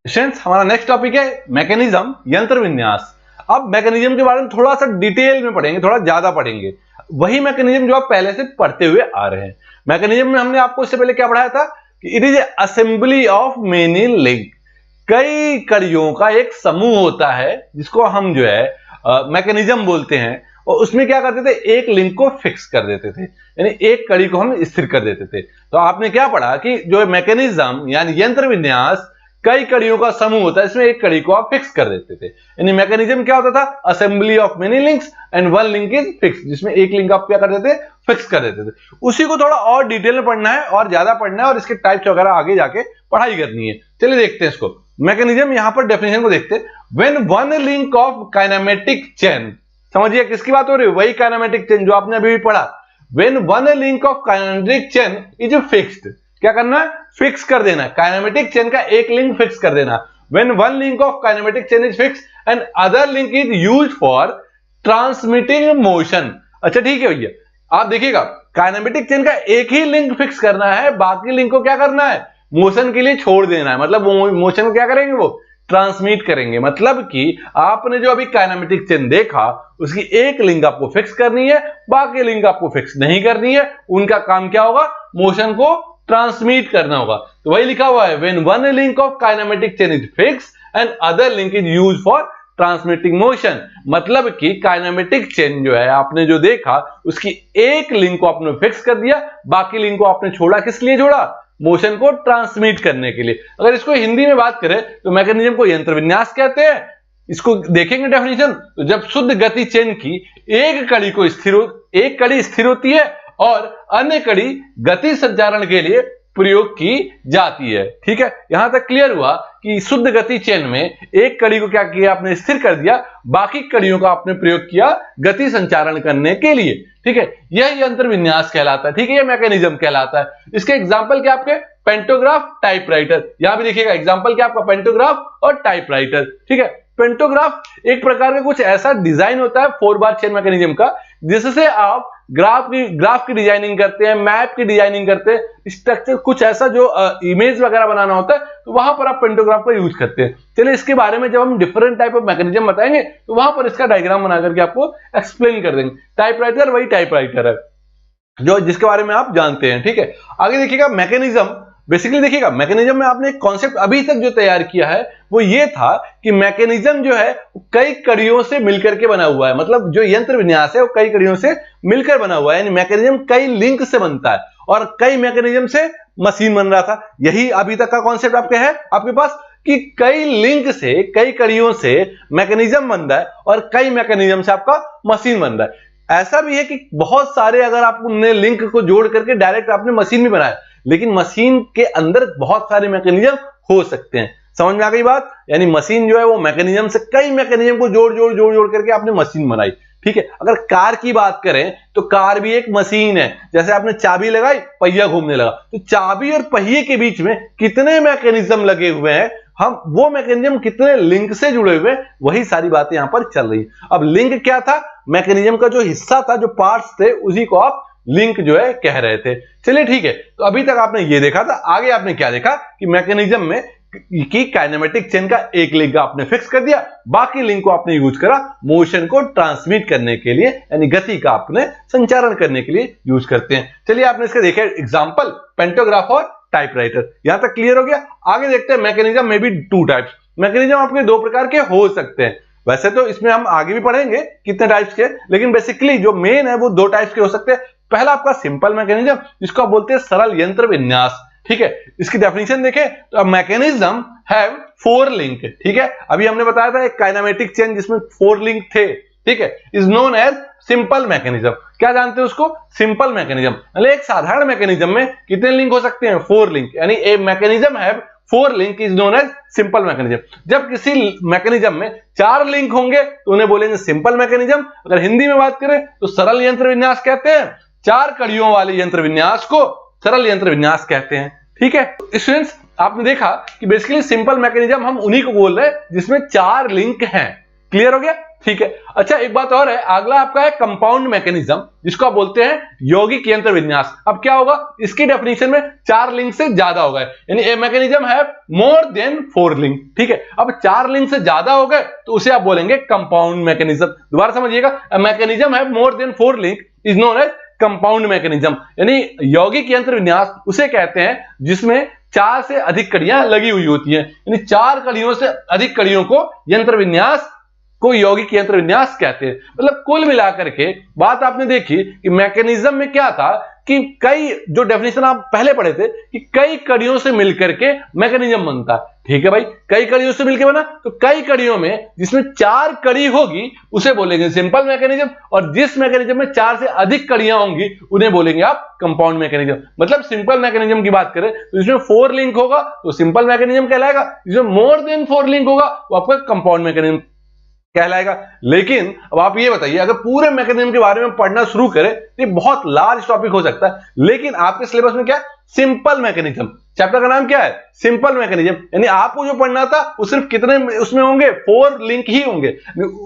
स्टूडेंट्स, हमारा नेक्स्ट टॉपिक है मैकेनिज्म, यंत्र विन्यास। अब मैकेनिज्म के बारे में थोड़ा सा डिटेल में पढ़ेंगे, थोड़ा ज्यादा पढ़ेंगे, वही मैकेनिज्म जो आप पहले से पढ़ते हुए आ रहे हैं। मैकेनिज्म में हमने आपको इससे पहले क्या पढ़ाया था कि it is assembly of many link, कई कड़ियों का एक समूह होता है जिसको हम जो है मैकेनिज्म बोलते हैं, और उसमें क्या करते थे, एक लिंक को फिक्स कर देते थे, यानी एक कड़ी को हम स्थिर कर देते थे। तो आपने क्या पढ़ा कि जो मैकेनिज्म यानी यंत्र विन्यास कई कड़ियों का समूह होता है, इसमें एक कड़ी को आप फिक्स कर देते थे। यानी मैकेनिज्म क्या होता था, assembly of many links and one link is fix, जिसमें एक लिंक आप क्या कर देते, फिक्स कर देते थे। उसी को थोड़ा और डिटेल में पढ़ना है और ज्यादा पढ़ना है और इसके टाइप्स वगैरह आगे जाके पढ़ाई करनी है। चलिए देखते हैं इसको। मैकेनिज्म, यहां पर डेफिनेशन को देखते हैं। When one link of kinematic chain, समझिए किसकी बात हो रही है, वही काइनेमेटिक चेन जो आपने अभी भी पढ़ा। When one link of kinematic chain is fixed, क्या करना है, फिक्स कर देना है, काइनेमेटिक चेन का एक लिंक फिक्स कर देना। When one link of kinematic chain is fix and other link is used for transmitting motion. अच्छा ठीक है भैया, आप देखिएगा काइनेमेटिक चेन का एक ही लिंक फिक्स करना है, बाकी लिंक को क्या करना है, मोशन के लिए छोड़ देना है। मतलब मोशन को क्या करेंगे, वो ट्रांसमिट करेंगे। मतलब कि आपने जो अभी काइनेमेटिक चेन देखा उसकी एक लिंक आपको फिक्स करनी है, बाकी लिंक आपको फिक्स नहीं करनी है। उनका काम क्या होगा, मोशन को ट्रांसमिट करना होगा। तो वही लिखा हुआ है, when one link of kinematic chain is fix and other link is used for transmitting motion. मतलब कि काइनेमेटिक चेन जो है आपने जो देखा उसकी एक लिंक को आपने फिक्स कर दिया, बाकी लिंक को आपने छोड़ा, किस लिए छोड़ा, मोशन को ट्रांसमिट करने के लिए। अगर इसको हिंदी में बात करें तो मैकेनिज्म को यंत्र विन्यास कहते हैं। इसको देखेंगे डेफिनेशन, तो जब शुद्ध गति चेन की एक कड़ी स्थिर होती है और अन्य कड़ी गति संचारण के लिए प्रयोग की जाती है। ठीक है, यहां तक क्लियर हुआ कि शुद्ध गति चेन में एक कड़ी को क्या किया, आपने स्थिर कर दिया, बाकी कड़ियों का आपने प्रयोग किया गति संचारण करने के लिए। ठीक है, यह यंत्र विन्यास कहलाता है। ठीक है, यह मैकेनिज्म कहलाता है। इसके एग्जाम्पल क्या आपके, पेंटोग्राफ, टाइपराइटर। यहां भी देखिएगा एग्जाम्पल क्या आपका, पेंटोग्राफ और टाइपराइटर। ठीक है, पेंटोग्राफ एक प्रकार का कुछ ऐसा डिजाइन होता है 4 बार चेन मैकेनिज्म का, जिससे आप ग्राफ की डिजाइनिंग करते हैं, मैप की डिजाइनिंग करते हैं, स्ट्रक्चर कुछ ऐसा जो इमेज वगैरह बनाना होता है, तो वहां पर आप पेंटोग्राफ का यूज करते हैं। चलिए इसके बारे में जब हम डिफरेंट टाइप ऑफ मैकेनिज्म बताएंगे तो वहां पर इसका डायग्राम बना करके आपको एक्सप्लेन कर देंगे। टाइपराइटर वही टाइपराइटर है जो जिसके बारे में आप जानते हैं। ठीक है, आगे देखिएगा मैकेनिज्म। बेसिकली देखिएगा मैकेनिज्म में आपने एक कॉन्सेप्ट अभी तक जो तैयार किया है वो ये था कि मैकेनिज्म जो है कई कड़ियों से मिलकर के बना हुआ है। मतलब जो यंत्र विन्यास है वो कई कड़ियों से मिलकर बना हुआ है, यानी मैकेनिज्म कई लिंक से बनता है और कई मैकेनिज्म से मशीन बन रहा था। यही अभी तक का कॉन्सेप्ट आपके पास कि कई लिंक से, कई कड़ियों से मैकेनिज्म बन रहा है और कई मैकेनिज्म से आपका मशीन बन रहा है। ऐसा भी है कि बहुत सारे अगर आपने लिंक को जोड़ करके डायरेक्ट आपने मशीन भी बनाया, लेकिन मशीन के अंदर बहुत सारे मैकेनिज्म हो सकते हैं। समझ में आ गई बात, यानी मशीन जो है वो मैकेनिज्म से कई मैकेनिज्म को जोड़ करके आपने मशीन बनाई। ठीक है, अगर कार की बात करें तो कार भी एक मशीन है। जैसे आपने चाबी लगाई, पहिया घूमने लगा, तो चाबी और पहिए के बीच में कितने मैकेनिज्म लगे हुए हैं, हम वो मैकेनिज्म कितने लिंक से जुड़े हुए हैं, वही सारी बातें यहां पर चल रही है। अब लिंक क्या था, मैकेनिज्म का जो हिस्सा था, जो पार्ट्स थे, उसी को आप लिंक जो है कह रहे थे। चलिए ठीक है, तो अभी तक आपने ये देखा था। आगे आपने क्या देखा कि मैकेनिज्म में की काइनेमेटिक चेन का एक लिंक आपने फिक्स कर दिया, बाकी लिंक को आपने यूज करा मोशन को ट्रांसमिट करने के लिए, यानी गति का आपने संचारण करने के लिए यूज करते हैं। चलिए आपने इसके देखे एग्जांपल, पेंटोग्राफ और टाइपराइटर। यहां तक क्लियर हो गया। आगे देखते हैं मैकेनिज्म में भी 2 टाइप्स। मैकेनिज्म आपके 2 प्रकार के हो सकते हैं। वैसे तो इसमें हम आगे भी पढ़ेंगे कितने टाइप्स के, लेकिन बेसिकली जो मेन है वो 2 टाइप्स के हो सकते हैं। पहला आपका सिंपल मैकेनिज्म, जिसको आप बोलते हैं सरल यंत्र विन्यास। ठीक है, इसकी डेफिनेशन देखें तो मैकेनिज्म हैव 4 लिंक। ठीक है, अभी हमने बताया था एक काइनेमेटिक चेन जिसमें 4 लिंक थे। ठीक है, is known as simple mechanism. क्या जानते हैं उसको, सिंपल मैकेनिज्म। मतलब एक साधारण मैकेनिज्म में कितने लिंक हो सकते हैं, 4 लिंक, यानी a mechanism have 4 link is known as simple mechanism. जब किसी मैकेनिज्म में 4 लिंक होंगे तो उन्हें बोलेंगे सिंपल मैकेनिज्म। अगर हिंदी में बात करें तो सरल यंत्र विन्यास कहते हैं। 4 कड़ियों वाले यंत्र विन्यास को सरल यंत्र विन्यास कहते हैं। ठीक है स्टूडेंट्स, आपने देखा कि बेसिकली सिंपल मैकेनिज्म हम उन्हीं को बोल रहे हैं जिसमें 4 लिंक हैं। क्लियर हो गया। ठीक है, अच्छा एक बात और है, अगला आपका है कंपाउंड मैकेनिज्म, जिसको आप बोलते हैं यौगिक यंत्र विन्यास। अब क्या होगा, इसकी डेफिनेशन में 4 लिंक से ज्यादा हो गए, यानी ए मैकेनिज्म है मोर देन 4 लिंक। ठीक है, अब 4 लिंक से ज्यादा हो गए तो उसे आप बोलेंगे कंपाउंड मैकेनिज्म। दोबारा समझिएगा, मैकेनिज्म है more than 4 link is known as compound mechanism, यानी यौगिक यंत्र विन्यास उसे कहते हैं जिसमें 4 से अधिक कड़ियां लगी हुई होती हैं, यानी 4 कड़ियों से अधिक कड़ियों को यंत्र विन्यास को यौगिक यंत्र विन्यास कहते हैं। मतलब कुल मिलाकर के बात आपने देखी कि मैकेनिज्म में क्या था कि कई, जो डेफिनेशन आप पहले पढ़े थे कि कई कड़ियों से मिलकर के मैकेनिज्म बनता है। ठीक है भाई, कई कड़ियों से मिलकर बना, तो कई कड़ियों में जिसमें 4 कड़ी होगी उसे बोलेंगे सिंपल मैकेनिज्म, और जिस मैकेनिज्म में 4 से अधिक कड़ियां होंगी उन्हें बोलेंगे आप कंपाउंड मैकेनिज्म। मतलब सिंपल मैकेनिज्म की बात करें तो इसमें 4 लिंक होगा तो सिंपल मैकेनिज्म कहलाएगा, जिसमें मोर देन 4 लिंक होगा वो आपका कंपाउंड मैकेनिज्म कहलाएगा। लेकिन अब आप ये बताइए, अगर पूरे मैकेनिज्म के बारे में पढ़ना शुरू करें तो ये बहुत लार्ज टॉपिक हो सकता है, लेकिन आपके सिलेबस में क्या, सिंपल मैकेनिज्म, चैप्टर का नाम क्या है? Simple mechanism. यानी आपको जो पढ़ना था वो सिर्फ कितने उसमें होंगे? 4 लिंक ही होंगे।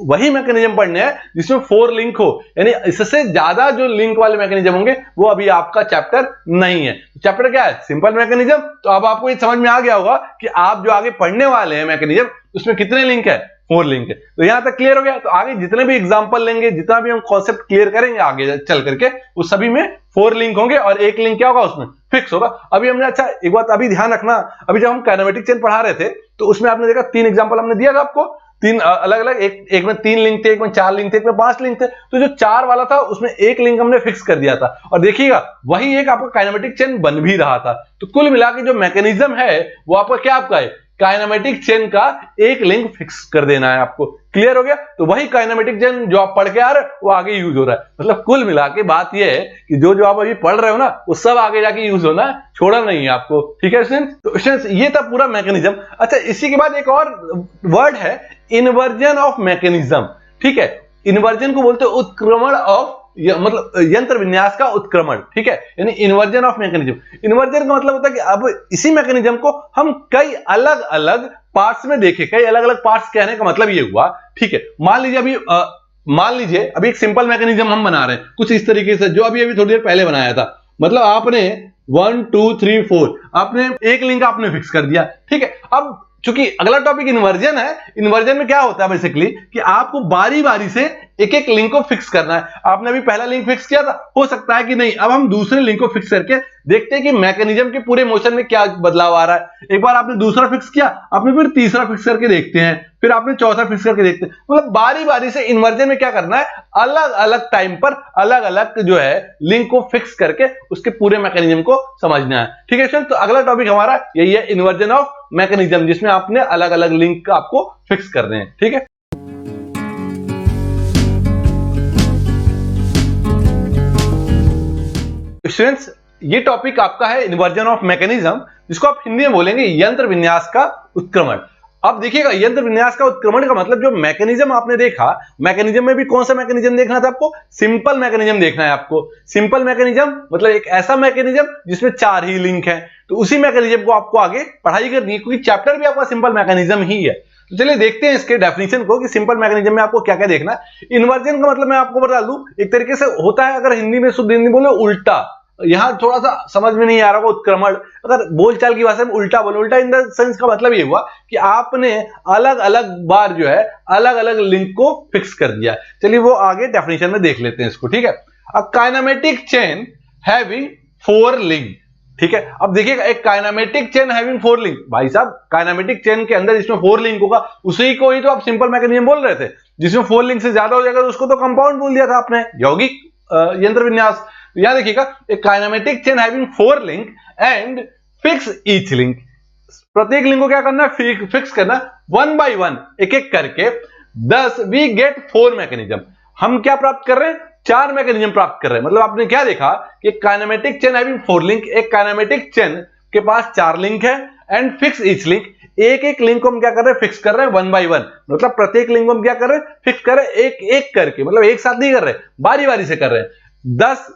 वही मैकेनिज्म पढ़ने हैं जिसमें 4 लिंक हो, यानी इससे ज्यादा जो लिंक वाले मैकेनिज्म होंगे वो अभी आपका चैप्टर नहीं है। चैप्टर क्या है? Simple mechanism. तो अब आपको ये समझ में आ गया होगा कि आप जो आगे पढ़ने वाले हैं मैकेनिज्म उसमें कितने लिंक है? 4 लिंक है। तो यहां तक क्लियर हो गया। तो आगे जितने भी एग्जांपल लेंगे, जितना भी हम कॉन्सेप्ट क्लियर करेंगे आगे चल करके, उस सभी में 4 लिंक होंगे और एक लिंक क्या होगा? उसमें फिक्स होगा। अभी हमने, अच्छा एक बात अभी ध्यान रखना, अभी जब हम काइनेमेटिक चेन पढ़ा रहे थे तो उसमें आपने देखा 3 एग्जांपल हमने दिया था आपको, 3 अलग अलग, एक में 3 लिंक थे, एक में 4 लिंक थे, एक में 5 लिंक थे। तो जो 4 वाला था उसमें एक लिंक हमने फिक्स कर दिया था और देखिएगा वही एक आपका काइनेमेटिक चेन बन भी रहा था। तो कुल मिला के जो मैकेनिज्म है वो आपका क्या आपका है? काइनेमेटिक चेन का एक लिंक फिक्स कर देना है आपको। क्लियर हो गया? तो वही काइनेमेटिक चेन जो आप पढ़ के आ रहे हो वो आगे यूज हो रहा है। मतलब कुल मिला के बात यह है कि जो आप अभी पढ़ रहे हो ना वो सब आगे जाके यूज होना है, छोड़ा नहीं है आपको। ठीक है स्टूडेंट्स? तो स्टूडेंट्स ये था पूरा मैकेनिज्म। अच्छा इसी के बाद एक और वर्ड है इन्वर्जन ऑफ मैकेनिज्म। ठीक है, इन्वर्जन को बोलते हैं उत्क्रमण ऑफ, मतलब यंत्र विन्यास का उत्क्रमण। ठीक है, यानी इन्वर्जन ऑफ मैकेनिज्म। इन्वर्जन का मतलब होता है कि अब इसी मैकेनिज्म को हम कई अलग अलग पार्ट्स में देखें। कई अलग अलग पार्ट्स कहने का मतलब ये हुआ, ठीक है, मान लीजिए अभी एक सिंपल मैकेनिज्म हम बना रहे हैं कुछ इस तरीके से, जो अभी थोड़ी देर पहले बनाया था। मतलब आपने 1 2 3 4 आपने एक लिंक आपने फिक्स कर दिया। ठीक है, अब चूंकि अगला टॉपिक इन्वर्जन है, इन्वर्जन में क्या होता है बेसिकली कि आपको बारी बारी से एक एक लिंक को फिक्स करना है। आपने अभी पहला लिंक फिक्स किया था, हो सकता है कि नहीं, अब हम दूसरे लिंक को फिक्स करके देखते हैं कि मैकेनिज्म के पूरे मोशन में क्या बदलाव आ रहा है। एक बार आपने दूसरा फिक्स किया, आपने फिर तीसरा फिक्स करके देखते हैं, फिर आपने चौथा फिक्स करके देखते हैं। मतलब बारी बारी से इन्वर्जन में क्या करना है, अलग अलग टाइम पर अलग अलग जो है लिंक को फिक्स करके उसके पूरे मैकेनिज्म को समझना है। ठीक है सर? तो अगला टॉपिक हमारा यही है, इन्वर्जन ऑफ मैकेनिज्म, जिसमें आपने अलग अलग लिंक आपको फिक्स करने हैं। ठीक है, स्टूडेंट्स ये टॉपिक आपका है इन्वर्जन ऑफ मैकेनिज्म, जिसको आप हिंदी में बोलेंगे यंत्र विन्यास का उत्क्रमण। अब देखिएगा यंत्र विन्यास का उत्क्रमण का मतलब जो मैकेनिज्म आपने देखा, मैकेनिज्म में भी कौन सा मैकेनिज्म देखना था आपको? सिंपल मैकेनिज्म देखना है आपको। सिंपल मैकेनिज्म मतलब एक ऐसा मैकेनिज्म जिसमें 4 ही लिंक हैं। तो उसी मैकेनिज्म को आपको आगे पढ़ाई करनी है, क्योंकि चैप्टर भी आपका सिंपल मैकेनिज्म ही है। तो चलिए देखते हैं इसके डेफिनेशन को कि सिंपल मैकेनिज्म में आपको क्या क्या देखना है। इन्वर्जन का मतलब मैं आपको बता दूं, एक तरीके से होता है, अगर हिंदी में शुद्ध हिंदी बोले उल्टा, यहां थोड़ा सा समझ में नहीं आ रहा होगा उत्क्रमण, अगर बोलचाल की भाषा में उल्टा बोलो, उल्टा इन द सेंस का मतलब ये हुआ कि आपने अलग अलग बार जो है अलग अलग लिंक को फिक्स कर दिया। चलिए वो आगे डेफिनेशन में देख लेते हैं इसको। ठीक है, अ काइनेमेटिक चेन हैविंग 4 लिंक। ठीक है, अब देखिएगा एक काइनेमेटिक चेन हैविंग 4 लिंक, भाई साहब काइनेमेटिक चेन के अंदर जिसमें 4 लिंक होगा उसी को ही तो आप सिंपल मैकेनिज्म बोल रहे थे। जिसमें 4 लिंक से ज्यादा हो जाएगा तो उसको तो कंपाउंड बोल दिया था आपने, यौगिक यंत्र विन्यास। यहां देखिएगा एक kinematic chain having 4 link and fix each link, प्रत्येक लिंक को क्या करना है? फिक्स करना 1 by 1, एक एक करके। thus we get 4 mechanism. हम क्या प्राप्त कर रहे हैं? 4 मैकेनिज्म प्राप्त कर रहे हैं। मतलब आपने क्या देखा कि काइनेमेटिक चेन हैविंग 4 लिंक, एक काइनेमेटिक चेन के पास 4 लिंक है एंड फिक्स ईच लिंक, एक एक लिंक को हम क्या कर रहे हैं? फिक्स कर रहे हैं 1 by 1। मतलब प्रत्येक लिंक को हम क्या कर रहे हैं? फिक्स कर रहे हैं एक एक करके, मतलब एक साथ नहीं कर रहे, बारी बारी से कर रहे हैं। 10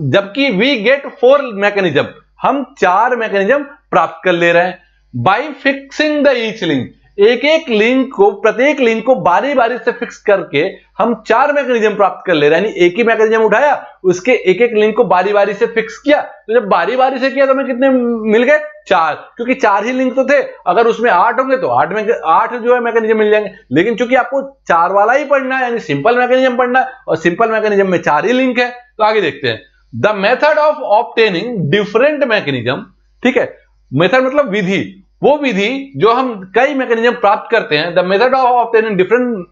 जबकि वी गेट 4 मैकेनिज्म, हम 4 मैकेनिज्म प्राप्त कर ले रहे हैं bye fixing the each link, एक एक लिंक को, प्रत्येक लिंक को बारी बारी से फिक्स करके हम 4 मैकेनिज्म प्राप्त कर ले रहे हैं। यानी एक ही मैकेनिज्म उठाया, उसके एक एक लिंक को बारी बारी से फिक्स किया, तो जब बारी बारी से किया तो हमें कितने मिल गए? 4, क्योंकि 4 ही लिंक तो थे। अगर उसमें 8 होंगे तो 8 जो है मैकेनिज्म मिल जाएंगे। लेकिन चूंकि आपको 4 वाला ही पढ़ना है, यानी सिंपल मैकेनिज्म पढ़ना है, और सिंपल मैकेनिज्म में 4 ही लिंक है। तो आगे देखते हैं the method of obtaining different mechanism. ठीक है, मेथड मतलब विधि, वो विधि जो हम कई मैकेनिज्म प्राप्त करते हैं। The method of obtaining different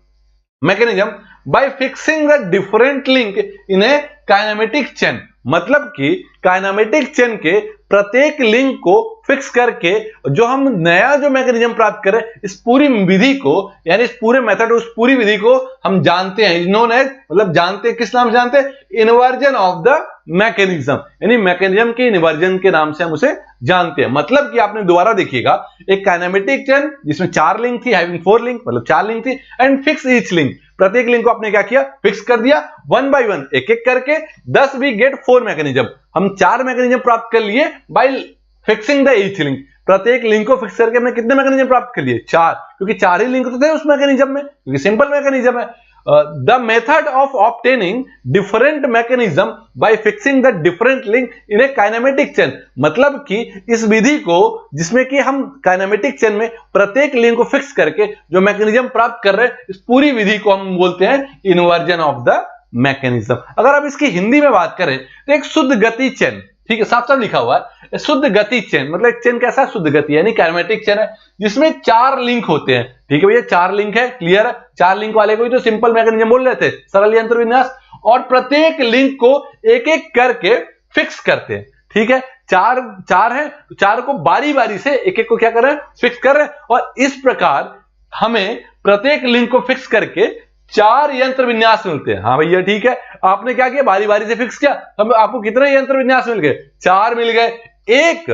mechanism bye fixing the different link in A kinematic chain, मतलब कि काइनेमेटिक चेन के प्रत्येक लिंक को फिक्स करके जो हम नया जो मैकेनिज्म प्राप्त करें, इस पूरी विधि को, यानी इस पूरे मेथड, उस पूरी विधि को हम जानते हैं, नोन एज, मतलब जानते हैं, किस नाम से जानते हैं? इन्वर्जन ऑफ द मैकेनिज्म, यानी मैकेनिज्म के इन्वर्जन के नाम से हम उसे जानते हैं। मतलब कि आपने दोबारा देखिएगा, एक काइनेमेटिक चेन जिसमें 4 लिंक थी, हैविंग 4 लिंक, मतलब 4 लिंक थी, एंड फिक्स ईच लिंक, प्रत्येक लिंक को आपने क्या किया? फिक्स कर दिया 1 by 1, एक एक करके। 10 वी गेट 4 मैकेनिज्म, हम 4 मैकेनिज्म प्राप्त कर लिए bye fixing the each link, प्रत्येक लिंक को फिक्स करके हमने कितने मैकेनिज्म प्राप्त कर लिए? 4, क्योंकि 4 ही लिंक तो थे उस मैकेनिज्म में, क्योंकि सिंपल मैकेनिज्म है। The method of obtaining different mechanism bye fixing the different link in A kinematic chain, मतलब कि इस विधि को जिसमें कि हम काइनेमेटिक चेन में प्रत्येक लिंक को फिक्स करके जो मैकेनिज्म प्राप्त कर रहे हैं, इस पूरी विधि को हम बोलते हैं इन्वर्जन ऑफ द मैकेनिज्म। अगर आप इसकी हिंदी में बात करें तो एक शुद्ध गति चेन, ठीक है, साफ साफ लिखा हुआ है शुद्ध गति चेन, मतलब एक चेन कैसा शुद्ध गति यानी काइनेमेटिक चेन है जिसमें 4 लिंक होते हैं। ठीक है भैया, 4 लिंक है, क्लियर है। 4 लिंक वाले को ही तो सिंपल मैकेनिज्म बोल रहे थे, सरल यंत्र विन्यास, और प्रत्येक लिंक को एक एक करके फिक्स करते हैं। ठीक है, 4 है तो 4 को बारी बारी से एक एक को क्या कर रहे हैं? फिक्स कर रहे हैं, और इस प्रकार हमें प्रत्येक लिंक को फिक्स करके 4 यंत्र विन्यास मिलते हैं। हाँ भैया ठीक है, आपने क्या किया? बारी बारी से फिक्स किया, तो आपको कितने यंत्र विन्यास मिल गए? 4 मिल गए। एक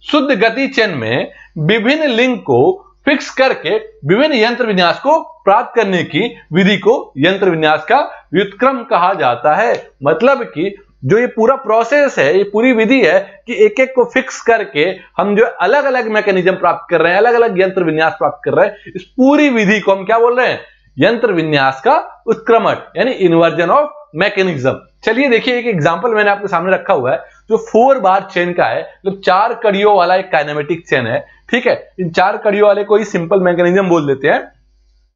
शुद्ध गति चेन में विभिन्न लिंक को फिक्स करके विभिन्न यंत्र विन्यास को प्राप्त करने की विधि को यंत्र विन्यास का व्युत्क्रम कहा जाता है। मतलब कि जो ये पूरा प्रोसेस है, ये पूरी विधि है कि एक एक को फिक्स करके हम जो अलग अलग मैकेनिज्म प्राप्त कर रहे हैं, अलग अलग यंत्र विन्यास प्राप्त कर रहे हैं, इस पूरी विधि को हम क्या बोल रहे हैं? यंत्र विन्यास का उत्क्रमण यानी इन्वर्जन ऑफ मैकेनिज्म। चलिए देखिए, एक एग्जांपल मैंने आपके सामने रखा हुआ है जो 4 बार चेन का है, मतलब 4 कड़ियों वाला एक काइनेमेटिक चेन है। ठीक है, इन 4 कड़ियों वाले को ही सिंपल मैकेनिज्म बोल देते हैं,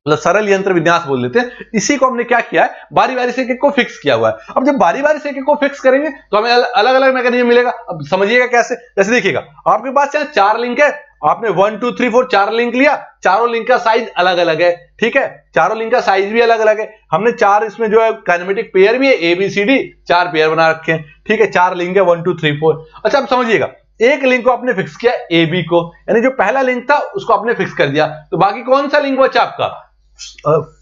मतलब सरल यंत्र विन्यास बोल देते हैं। इसी को हमने क्या किया है? बारी बारी से एक एक को फिक्स किया हुआ है। अब जब बारी बारी से एक एक को फिक्स करेंगे तो हमें अलग अलग मैकेनिज्म मिलेगा। अब समझिएगा कैसे, जैसे देखिएगा, आपके पास 4 लिंक है, आपने 1 2 3 4 4 लिंक लिया, चारों लिंक का साइज अलग अलग है। ठीक है, चारों लिंक का साइज भी अलग अलग है। हमने 4 इसमें जो है काइनेमेटिक पेयर भी है, ABCD 4 पेयर बना रखे हैं। ठीक है, 4 लिंक है 1 2 3 4। अच्छा, अब समझिएगा, एक लिंक को आपने फिक्स किया AB को, यानी जो पहला लिंक था उसको आपने फिक्स कर दिया, तो बाकी कौन सा लिंक बचा आपका?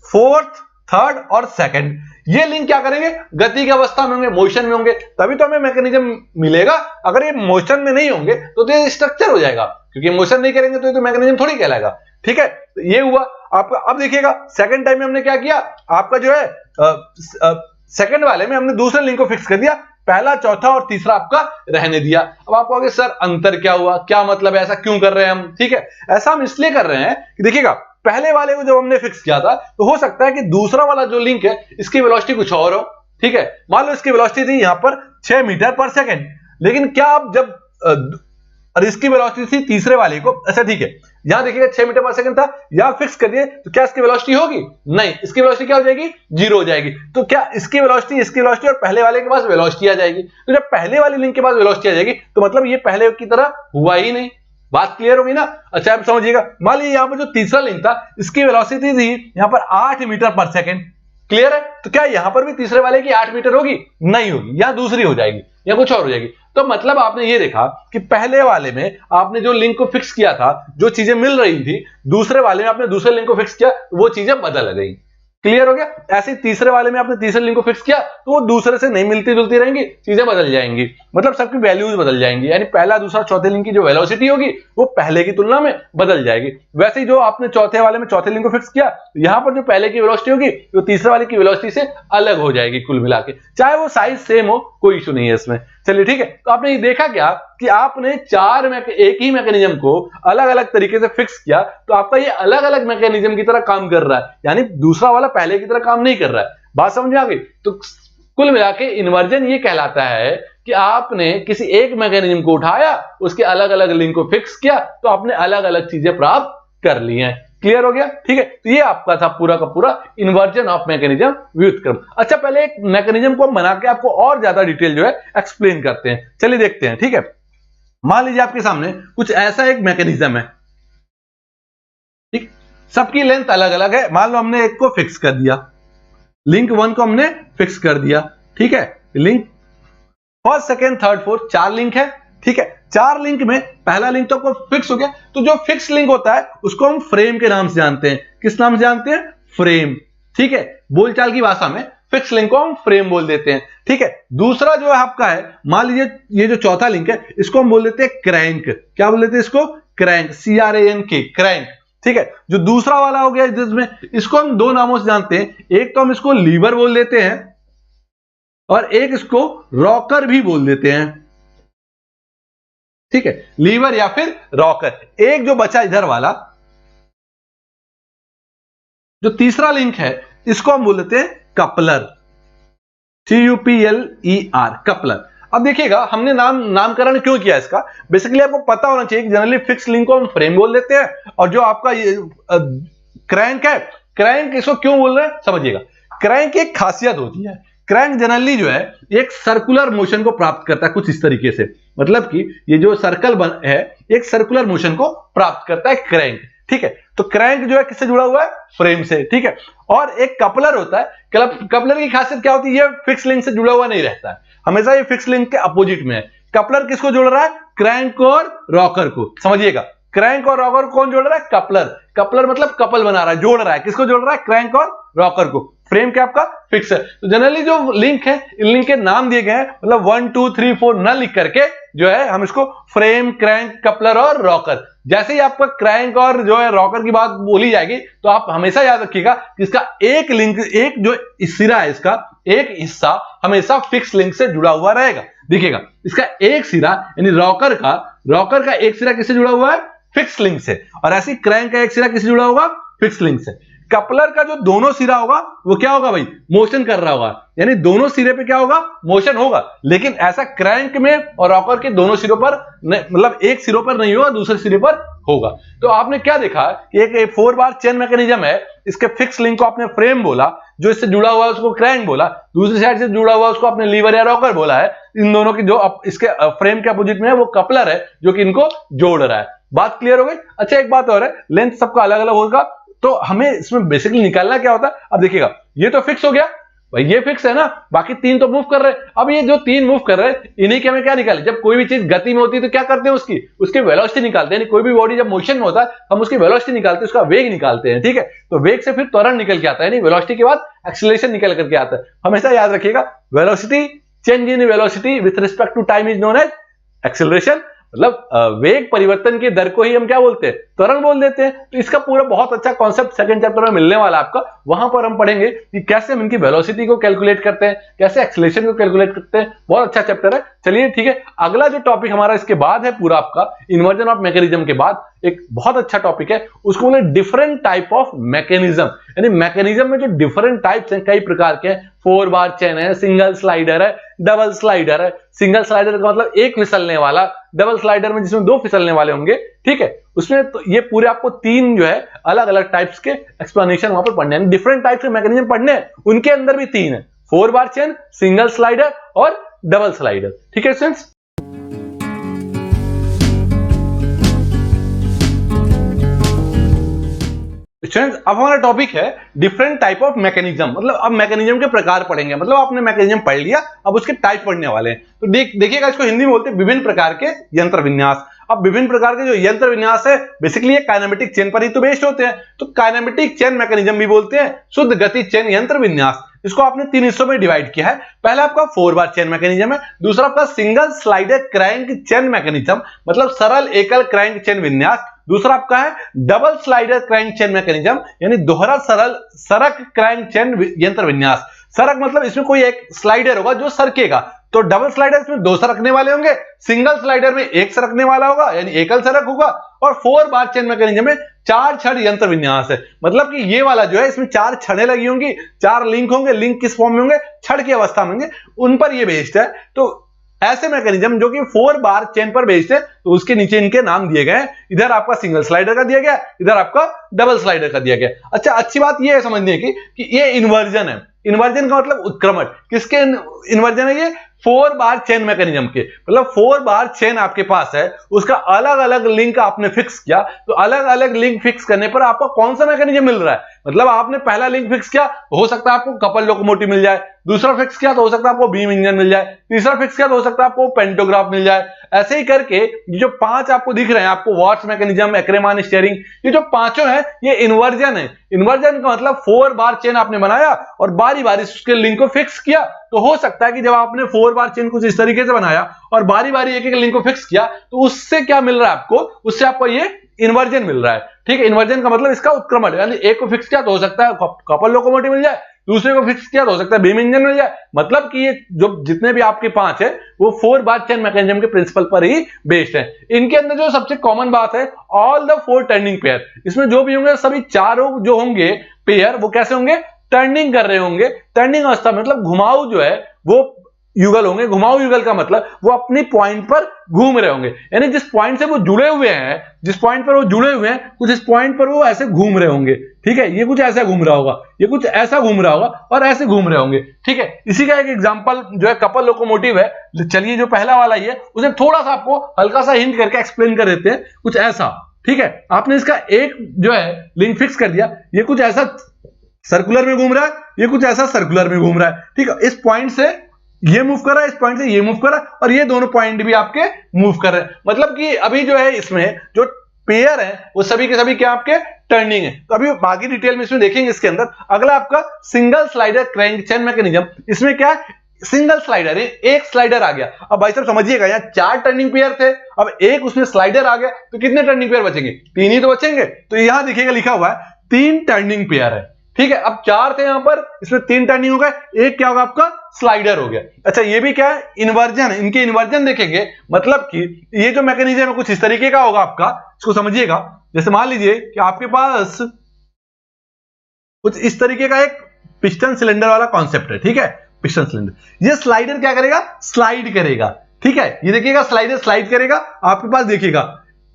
4th, 3rd और 2nd। ये लिंक क्या करेंगे? गति की अवस्था में होंगे, मोशन में होंगे, तभी तो हमें मैकेनिज्म मिलेगा। अगर ये मोशन में नहीं होंगे तो ये स्ट्रक्चर हो जाएगा, क्योंकि मोशन नहीं करेंगे तो ये तो मैकेनिज्म थोड़ी कहलाएगा। ठीक है, तो ये हुआ आपका। अब देखिएगा, सेकंड टाइम में हमने क्या किया? आपका जो है सेकंड वाले में हमने दूसरे लिंक को फिक्स कर दिया, पहला, चौथा और तीसरा आपका रहने दिया। अब आप कहोगे सर अंतर क्या हुआ, क्या मतलब है, ऐसा क्यों कर रहे हैं हम? ठीक है, ऐसा हम इसलिए कर रहे हैं कि देखिएगा, पहले वाले को जब हमने फिक्स किया था तो हो सकता है कि दूसरा वाला जो लिंक है इसकी वेलोसिटी कुछ और हो। ठीक है, मान लो इसकी वेलोसिटी थी यहां पर 6 मीटर पर सेकंड, लेकिन क्या आप जब और इसकी वेलोसिटी थी तीसरे वाले को, अच्छा ठीक है, यहां देखिएगा 6 मीटर पर सेकंड था, यहां फिक्स कर दिए तो क्या इसकी वेलोसिटी होगी? नहीं, इसकी वेलोसिटी क्या हो जाएगी? 0 हो जाएगी। तो क्या इसकी वेलोसिटी और पहले वाले के पास वेलोसिटी आ जाएगी। तो जब पहले वाली लिंक के पास वेलोसिटी आ जाएगी तो मतलब ये पहले की तरह हुआ ही नहीं। बात क्लियर होगी ना? अच्छा, आप समझिएगा, मान लीजिए यहां पर जो तीसरा लिंक था इसकी वेलोसिटी थी यहां पर 8 मीटर पर सेकंड। क्लियर है? तो क्या यहां पर भी तीसरे वाले की 8 मीटर होगी? नहीं होगी, या दूसरी हो जाएगी या कुछ और हो जाएगी। तो मतलब आपने ये देखा कि पहले वाले में आपने जो लिंक को फिक्स किया था, जो चीजें मिल रही थी, दूसरे वाले में आपने दूसरे लिंक को फिक्स किया, वो चीजें बदल गई। क्लियर हो गया? ऐसे तीसरे वाले में आपने तीसरे लिंक को फिक्स किया तो वो दूसरे से नहीं मिलती जुलती रहेंगी, चीजें बदल जाएंगी, मतलब सबकी वैल्यूज बदल जाएंगी, यानी पहला, दूसरा, चौथे लिंक की जो वेलोसिटी होगी वो पहले की तुलना में बदल जाएगी। वैसे ही जो आपने चौथे वाले में चौथे लिंक को फिक्स किया, तो यहां पर जो पहले की वेलोसिटी होगी वो तीसरे वाले की वेलोसिटी से अलग हो जाएगी कुल मिला के, चाहे वो साइज सेम हो, कोई इशू नहीं है इसमें। चलिए ठीक है, तो आपने ये देखा क्या कि आपने एक ही मैकेनिज्म को अलग अलग तरीके से फिक्स किया, तो आपका ये अलग अलग मैकेनिज्म की तरह काम कर रहा है, यानी दूसरा वाला पहले की तरह काम नहीं कर रहा है। बात समझ में आ गई? तो कुल मिला के इन्वर्जन ये कहलाता है कि आपने किसी एक मैकेनिज्म को उठाया, उसके अलग अलग लिंक को फिक्स किया, तो आपने अलग अलग चीजें प्राप्त कर ली हैं। क्लियर हो गया? ठीक है, तो ये आपका था पूरा का पूरा इन्वर्जन ऑफ मैकेनिज्म व्युत्क्रम। अच्छा, पहले एक मैकेनिज्म को बना के आपको और ज्यादा डिटेल जो है एक्सप्लेन करते हैं। चलिए देखते हैं। ठीक है, मान लीजिए आपके सामने कुछ ऐसा एक मैकेनिज्म है, ठीक, सबकी लेंथ अलग अलग है। मान लो हमने एक को फिक्स कर दिया, लिंक 1 को हमने फिक्स कर दिया। ठीक है, link first, second, third, fourth 4 link है। ठीक है, 4 लिंक में पहला लिंक तो आपको फिक्स हो गया, तो जो फिक्स लिंक होता है उसको हम फ्रेम के नाम से जानते हैं। किस नाम से जानते हैं? फ्रेम। ठीक है, बोलचाल की भाषा में फिक्स लिंक को हम फ्रेम बोल देते हैं। ठीक है, दूसरा जो है आपका है, मान लीजिए ये जो चौथा लिंक है इसको हम बोल देते हैं क्रैंक। क्या बोल देते हैं इसको? Crank, CRANK, crank. ठीक है, जो दूसरा वाला हो गया जिसमें, इसको हम 2 नामों से जानते हैं। एक तो हम इसको लीवर बोल देते हैं और एक इसको रॉकर भी बोल देते हैं। ठीक है, लीवर या फिर रॉकर। एक जो बचा इधर वाला जो तीसरा लिंक है, इसको हम बोलते हैं कपलर, CUPLER, कपलर। अब देखिएगा हमने नामकरण क्यों किया इसका, बेसिकली आपको पता होना चाहिए कि जनरली फिक्स लिंक को हम फ्रेम बोल देते हैं, और जो आपका ये क्रैंक है, क्रैंक इसको क्यों बोल रहे हैं समझिएगा। क्रैंक की एक खासियत होती है, क्रैंक जनरली जो है एक सर्कुलर मोशन को प्राप्त करता है कुछ इस तरीके से, मतलब कि ये जो सर्कल है एक सर्कुलर मोशन को प्राप्त करता है क्रैंक, ठीक है। तो क्रैंक जो है किससे जुड़ा हुआ है, फ्रेम से, ठीक है। और एक कपलर होता है, कपलर की खासियत क्या होती है, ये फिक्स लिंक से जुड़ा हुआ नहीं रहता है, हमेशा ये फिक्स लिंक के अपोजिट में है। कपलर किसको जोड़ रहा है, क्रैंक और रॉकर को, समझिएगा। क्रैंक और रॉकर कौन जोड़ रहा है, कपलर। कपलर मतलब कपल बना रहा है, जोड़ रहा है, किसको जोड़ रहा है, क्रैंक और रॉकर को। फ्रेम क्या आपका फिक्स है। तो जनरली जो लिंक है, इन लिंक के नाम दिए गए हैं, मतलब 1 2 3 4 न लिख करके जो है हम इसको फ्रेम, क्रैंक, कपलर और रॉकर, जैसे ही आपका क्रैंक और जो है रॉकर की बात बोली जाएगी तो आप हमेशा याद रखिएगा कि इसका एक लिंक, एक जो सिरा है, इसका एक हिस्सा हमेशा फिक्स लिंक से जुड़ा हुआ रहेगा। देखिएगा इसका एक सिरा यानी रॉकर का एक सिरा किससे जुड़ा हुआ है, फिक्स लिंक से, और ऐसी क्रैंक का एक सिरा किससे जुड़ा होगा, फिक्स लिंक से। कपलर का जो दोनों सिरा होगा वो क्या होगा भाई, मोशन कर रहा होगा, यानी दोनों सिरे पे क्या होगा, मोशन होगा। लेकिन ऐसा क्रैंक में और रॉकर के दोनों सिरों पर, मतलब एक सिरों पर नहीं होगा, दूसरे सिरे पर होगा। तो आपने क्या देखा कि एक 4 बार चेन मैकेनिज्म है, इसके फिक्स लिंक को आपने फ्रेम बोला, जो इससे जुड़ा हुआ है उसको क्रैंक बोला, दूसरी साइड से जुड़ा हुआ उसको आपने लीवर या रॉकर बोला है। इन दोनों की जो इसके फ्रेम के अपोजिट में है वो कपलर है, जो कि इनको जोड़ रहा है। बात क्लियर हो गई। अच्छा एक बात और है, लेंथ सबका अलग अलग होगा, तो हमें इसमें बेसिकली निकालना क्या होता है। अब देखिएगा ये तो फिक्स हो गया भाई, ये फिक्स है ना, बाकी 3 तो मूव कर रहे हैं। अब ये जो 3 मूव कर रहे हैं, इन्हीं के हमें क्या निकाले, जब कोई भी चीज गति में होती है तो क्या करते हैं, उसकी वेलोसिटी निकालते हैं। कोई भी बॉडी जब मोशन में होता है हम उसकी वेलोसिटी निकालते हैं, उसका वेग निकालते हैं, ठीक है। तो वेग से फिर त्वरण निकल के आता है, वेलोसिटी के बाद एक्सीलरेशन निकल करके आता है। हमेशा याद रखिएगा, velocity, change in velocity with respect to time is known as acceleration, मतलब वेग परिवर्तन की दर को ही हम क्या बोलते हैं, त्वरण बोल देते हैं। तो इसका पूरा बहुत अच्छा कॉन्सेप्ट सेकंड चैप्टर में मिलने वाला आपका, वहां पर हम पढ़ेंगे कि कैसे हम इनकी वेलोसिटी को कैलकुलेट करते हैं, कैसे एक्सीलरेशन को कैलकुलेट करते हैं। बहुत अच्छा चैप्टर है। चलिए ठीक है, अगला जो टॉपिक हमारा इसके बाद है पूरा आपका इन्वर्जन ऑफ मैकेनिज्म के बाद, एक बहुत अच्छा टॉपिक है, उसको बोले डिफरेंट टाइप ऑफ मैकेनिज्म। यानी मैकेनिज्म में जो डिफरेंट टाइप्स हैं, कई प्रकार के हैं। 4 बार चेन है, सिंगल स्लाइडर है, डबल स्लाइडर है। सिंगल स्लाइडर का मतलब एक फिसलने वाला, डबल स्लाइडर में जिसमें 2 फिसलने वाले होंगे, ठीक है। उसमें तो ये पूरे आपको 3 जो है अलग अलग टाइप्स के एक्सप्लेनेशन वहां पर पढ़ने हैं, डिफरेंट टाइप्स के मैकेनिज्म पढ़ने हैं, उनके अंदर भी 3 है, 4 बार चेन, सिंगल स्लाइडर और डबल स्लाइडर, ठीक है स्टूडेंट्स। स्टूडेंट्स अब हमारा टॉपिक है डिफरेंट टाइप ऑफ मैकेनिज्म, मतलब अब मैकेनिज्म के प्रकार पढ़ेंगे, मतलब आपने मैकेनिज्म पढ़ लिया, अब उसके टाइप पढ़ने वाले हैं। तो देखिएगा, इसको हिंदी में बोलते हैं विभिन्न प्रकार के यंत्र विन्यास। अब विभिन्न प्रकार के जो यंत्र विन्यास है, बेसिकली ये काइनेमेटिक चेन पर ही तो बेस्ड होते हैं, तो काइनेमेटिक चेन मैकेनिज्म भी बोलते हैं, शुद्ध गति चेन यंत्र विन्यास। इसको आपने 3 हिस्सों में डिवाइड किया है। पहला आपका 4 बार चेन मैकेनिज्म है, दूसरा आपका single slider crank chain mechanism, मतलब सरल एकल क्रैंक चेन विन्यास। दूसरा आपका है double slider crank chain mechanism, यानी दोहरा सरल सरक क्रैंक चेन यंत्र विन्यास। सरक मतलब इसमें कोई एक स्लाइडर होगा जो सरकेगा, तो डबल स्लाइडर इसमें 2 सरकने वाले होंगे, सिंगल स्लाइडर में 1 सरकने वाला होगा, यानी एकल सरक होगा। और 4 बार चेन मैकेनिज्म में 4 छड़ यंत्र विन्यास है, मतलब कि ये वाला जो है इसमें 4 छड़ें लगी होंगी, 4 लिंक होंगे। लिंक किस फॉर्म में होंगे, छड़ की अवस्था में होंगे, उन पर ये बेस्ड है। तो ऐसे मैकेनिज्म जो कि 4 बार चेन पर बेस्ड है, तो उसके नीचे इनके नाम दिए गए हैं। इधर आपका सिंगल स्लाइडर का दिया गया, इधर आपका डबल स्लाइडर का दिया गया। अच्छा अच्छी बात यह है समझने की कि ये इन्वर्जन है। इन्वर्जन का मतलब उत्क्रमण। किसके इन्वर्जन है ये, 4 बार चेन मैकेनिज्म के, मतलब 4 बार चेन आपके पास है, उसका अलग अलग लिंक आपने फिक्स किया, तो अलग अलग लिंक फिक्स करने पर आपको कौन सा मैकेनिज्म मिल रहा है। मतलब आपने पहला लिंक फिक्स किया, हो सकता है आपको कपल लोकोमोटिव मिल जाए, दूसरा फिक्स किया तो हो सकता है आपको बीम इंजन मिल जाए, तीसरा फिक्स किया तो हो सकता है आपको पेंटोग्राफ मिल जाए। ऐसे ही करके जो 5 आपको दिख रहे हैं, आपको वॉट्स मैकेनिज्म, एक्रेमान स्टीयरिंग, ये जो पांचों है ये इन्वर्जन है। इन्वर्जन का मतलब 4 बार चेन आपने बनाया और बारी बारी उसके लिंक को फिक्स किया। तो हो सकता है कि जब आपने 4 बार चेन कुछ इस तरीके से बनाया और बारी बारी एक एक लिंक को फिक्स किया, तो उससे क्या मिल रहा है आपको, उससे आपको ये इन्वर्जन मिल रहा है। ठीक है, इन्वर्जन का मतलब इसका उत्क्रमण, यानी एक को फिक्स किया तो हो सकता है कपल लोकोमोटिव मिल जाए, दूसरे को फिक्स किया तो हो सकता है बीम इंजन मिल जाए। मतलब कि ये जो जितने भी आपके 5 है वो 4 बार चेन मैकेनिज्म के प्रिंसिपल पर ही बेस्ड है। इनके अंदर जो सबसे कॉमन बात है, ऑल द 4 टर्निंग पेयर, इसमें जो भी होंगे सभी चारों जो होंगे पेयर वो कैसे होंगे, टर्निंग कर रहे होंगे। टर्निंग अवस्था मतलब घुमाव जो है वो युगल होंगे। घुमाव युगल का मतलब वो अपनी पॉइंट पर घूम रहे होंगे, यानी जिस पॉइंट से वो जुड़े हुए हैं, जिस पॉइंट पर वो जुड़े हुए हैं कुछ इस पॉइंट पर वो ऐसे घूम रहे होंगे। ठीक है, ये कुछ ऐसा घूम रहा होगा, ये कुछ ऐसा घूम रहा होगा और ऐसे घूम रहे होंगे। ठीक है, इसी का एक एग्जांपल जो है कपल लोकोमोटिव है। चलिए जो पहला वाला ही है उसे थोड़ा सा आपको हल्का सा हिंट करके एक्सप्लेन कर देते हैं, कुछ ऐसा। ठीक है, आपने इसका एक जो है लिंक फिक्स कर दिया, ये कुछ ऐसा सर्कुलर में घूम रहा है, ये कुछ ऐसा सर्कुलर में घूम रहा है। ठीक है, इस पॉइंट से ये मूव कर रहा है, इस पॉइंट से ये मूव कर रहा है और ये दोनों पॉइंट भी आपके मूव कर रहे हैं। मतलब कि अभी जो है इसमें जो पेयर है वो सभी के सभी क्या आपके टर्निंग है। तो अभी बाकी डिटेल में इसमें देखेंगे। इसके अंदर अगला आपका single slider crank chain mechanism. इसमें क्या है, सिंगल स्लाइडर, एक स्लाइडर आ गया। अब भाई साहब समझिएगा, यहाँ 4 टर्निंग पेयर थे, अब एक उसमें स्लाइडर आ गया तो कितने टर्निंग पेयर बचेंगे, 3 ही तो बचेंगे। तो यहां देखिएगा लिखा हुआ है 3 टर्निंग पेयर है। ठीक है, अब 4 थे यहां पर, इसमें 3 टर्निंग हो गए, एक क्या होगा आपका स्लाइडर हो गया। अच्छा, ये भी क्या है, इन्वर्जन है। इनके इन्वर्जन देखेंगे, मतलब कि ये जो मैकेनिज्म है कुछ इस तरीके का होगा आपका। इसको समझिएगा, जैसे मान लीजिए कि आपके पास कुछ इस तरीके का एक पिस्टन सिलेंडर वाला कॉन्सेप्ट है। ठीक है, पिस्टन सिलेंडर, ये स्लाइडर क्या करेगा, स्लाइड करेगा। ठीक है, ये देखिएगा स्लाइडर स्लाइड करेगा। आपके पास देखिएगा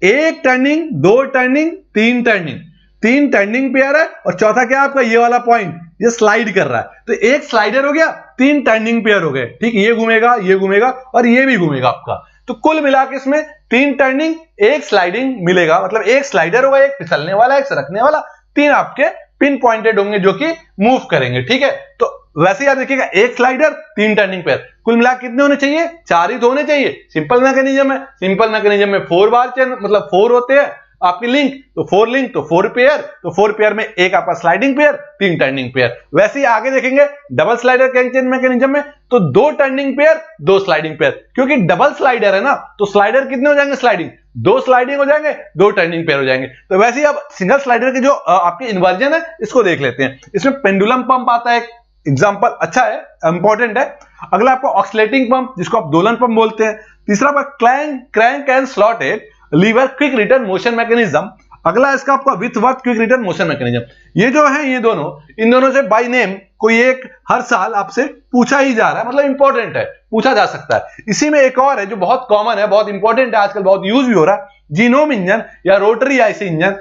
1 turning, 2 turning, 3 turning, 3 turning pair है और चौथा क्या है आपका ये वाला पॉइंट, ये स्लाइड कर रहा है। तो एक स्लाइडर हो गया, 3 टर्निंग पेयर हो गए। ठीक, ये घूमेगा, ये घूमेगा और ये भी घूमेगा आपका। तो कुल मिलाकर इसमें 3 टर्निंग, 1 स्लाइडिंग मिलेगा। मतलब एक स्लाइडर होगा, एक फिसलने वाला, एक सरकने वाला, 3 आपके पिन पॉइंटेड होंगे जो कि मूव करेंगे। ठीक है, तो वैसे ही आप देखिएगा 1 स्लाइडर, 3 टर्निंग पेयर, कुल मिलाकर कितने होने चाहिए, 4 ही तो होने चाहिए। सिंपल मैकेनिज्म है। सिंपल मैकेनिज्म में 4 बार चेन मतलब 4 होते हैं आपकी लिंक, तो 4 लिंक तो 4 पेयर, तो 4 पेयर में एक आपका स्लाइडिंग पेयर, 3 टर्निंग पेयर। वैसे ही आगे देखेंगे double slider crank chain mechanism में तो 2 टर्निंग पेयर, 2 स्लाइडिंग पेयर। क्योंकि डबल स्लाइडर है ना, तो स्लाइडर कितने हो जाएंगे, स्लाइडिंग 2 स्लाइडिंग हो जाएंगे, 2 टर्निंग पेयर हो जाएंगे। तो वैसे ही अब सिंगल स्लाइडर के जो आपके इन्वर्जन है इसको देख लेते हैं। इसमें पेंडुलम पंप आता है, एग्जाम्पल अच्छा है, इंपॉर्टेंट है। अगला आपका ऑक्सीलेटिंग पंप जिसको आप दोलन पंप बोलते हैं। तीसरा आपका crank and slotted lever quick return motion mechanism. अगला इसका आपका Whitworth quick return motion mechanism. ये जो है ये दोनों, इन दोनों से बाय नेम कोई एक हर साल आपसे पूछा ही जा रहा है, मतलब इंपॉर्टेंट है, पूछा जा सकता है। इसी में एक और है जो बहुत कॉमन है, बहुत इंपॉर्टेंट है, आजकल बहुत यूज भी हो रहा है, जीनोम इंजन या रोटरी आईसी इंजन।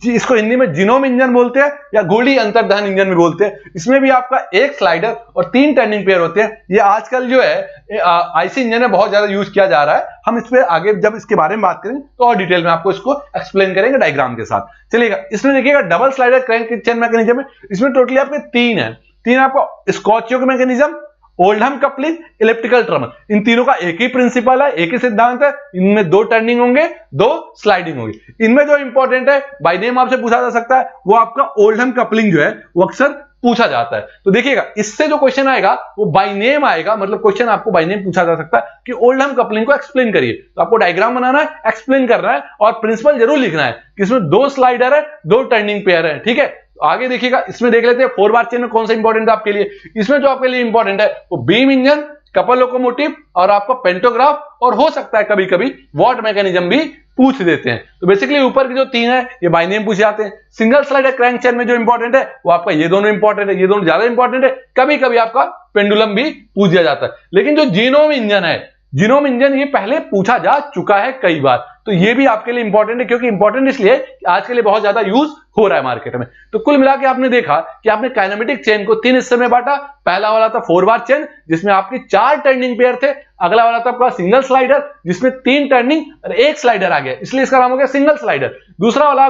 इसको हिंदी में जीनोम इंजन बोलते हैं या गोली अंतर्दहन इंजन भी बोलते हैं। इसमें भी आपका 1 स्लाइडर और 3 टर्निंग पेयर होते हैं। ये आजकल जो है आईसी इंजन में बहुत ज्यादा यूज किया जा रहा है। हम इस पे आगे जब इसके बारे में बात करेंगे तो और डिटेल में आपको इसको एक्सप्लेन करेंगे डायग्राम के साथ। चलिएगा, इसमें देखिएगा double slider crank chain mechanism है। इसमें टोटली आपके 3 है। 3 आपका स्कॉच योक मैकेनिज्म, ओल्डहम कपलिंग, इलेक्ट्रिकल ट्रमर। इन तीनों का एक ही प्रिंसिपल है, एक ही सिद्धांत है। इनमें 2 टर्निंग होंगे, 2 स्लाइडिंग होगी। इनमें जो इंपॉर्टेंट है बाय नेम आपसे पूछा जा सकता है वो आपका ओल्डहम कपलिंग जो है वो अक्सर पूछा जाता है। तो देखिएगा इससे जो क्वेश्चन आएगा वो बाय नेम आएगा, मतलब क्वेश्चन आपको बाय नेम पूछा जा सकता है कि ओल्डहम कपलिंग को एक्सप्लेन करिए। तो आपको डायग्राम बनाना है, एक्सप्लेन करना है और प्रिंसिपल जरूर लिखना है कि इसमें 2 स्लाइडर है, 2 टर्निंग पेयर है। ठीक है, आगे देखिएगा, इसमें देख लेते हैं 4 बार चेन में कौन सा इंपॉर्टेंट है आपके लिए। इसमें जो आपके लिए इंपॉर्टेंट है वो बीम इंजन, कपल लोकोमोटिव और आपका पेंटोग्राफ, और हो सकता है कभी कभी वॉट मैकेनिज्म भी पूछ देते हैं। तो बेसिकली ऊपर के जो 3 है ये बाय नेम पूछ जाते हैं। सिंगल स्लाइडर क्रैंक चेन में जो इंपॉर्टेंट है वो आपका ये दोनों इंपॉर्टेंट है, ये दोनों ज्यादा इंपॉर्टेंट है। कभी कभी आपका पेंडुलम भी पूछ दिया जाता है। लेकिन जो जीनोम इंजन है, जीनोम इंजन ये पहले पूछा जा चुका है कई बार, तो ये भी आपके लिए इंपॉर्टेंट है। क्योंकि इंपॉर्टेंट इसलिए कि आज के लिए बहुत ज्यादा यूज हो रहा है मार्केट में। तो कुल मिला के आपने देखा कि आपने काइनेमेटिक चेन को 3 हिस्से में बांटा। पहला वाला था 4 बार चेन जिसमें आपकी 4 टर्निंग पेयर थे। अगला वाला था आपका सिंगल स्लाइडर जिसमें 3 टर्निंग और 1 स्लाइडर आ गया, इसलिए इसका नाम हो गया सिंगल स्लाइडर। दूसरा वाला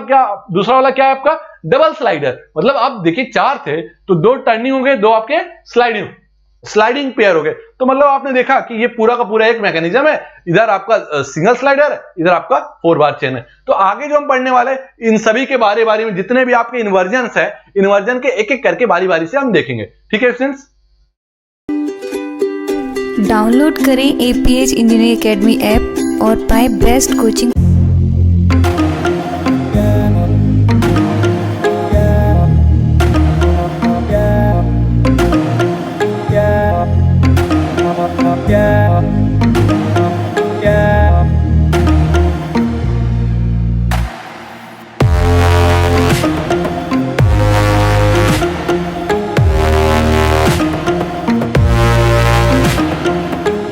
क्या है आपका डबल स्लाइडर। मतलब आप देखिए 4 थे तो 2 टर्निंग हो गए, 2 आपके स्लाइडिंग पेयर हो गए। तो मतलब आपने देखा कि ये पूरा का पूरा एक मैकेनिज्म है। इधर आपका सिंगल स्लाइडर है, इधर आपका 4 बार चेन है। तो आगे जो हम पढ़ने वाले इन सभी के बारे में जितने भी आपके इन्वर्जन्स है, इन्वर्जन के एक एक करके बारी बारी से हम देखेंगे। ठीक है स्टूडेंट्स, डाउनलोड करें APH इंजीनियरिंग एकेडमी ऐप और पाएं बेस्ट कोचिंग।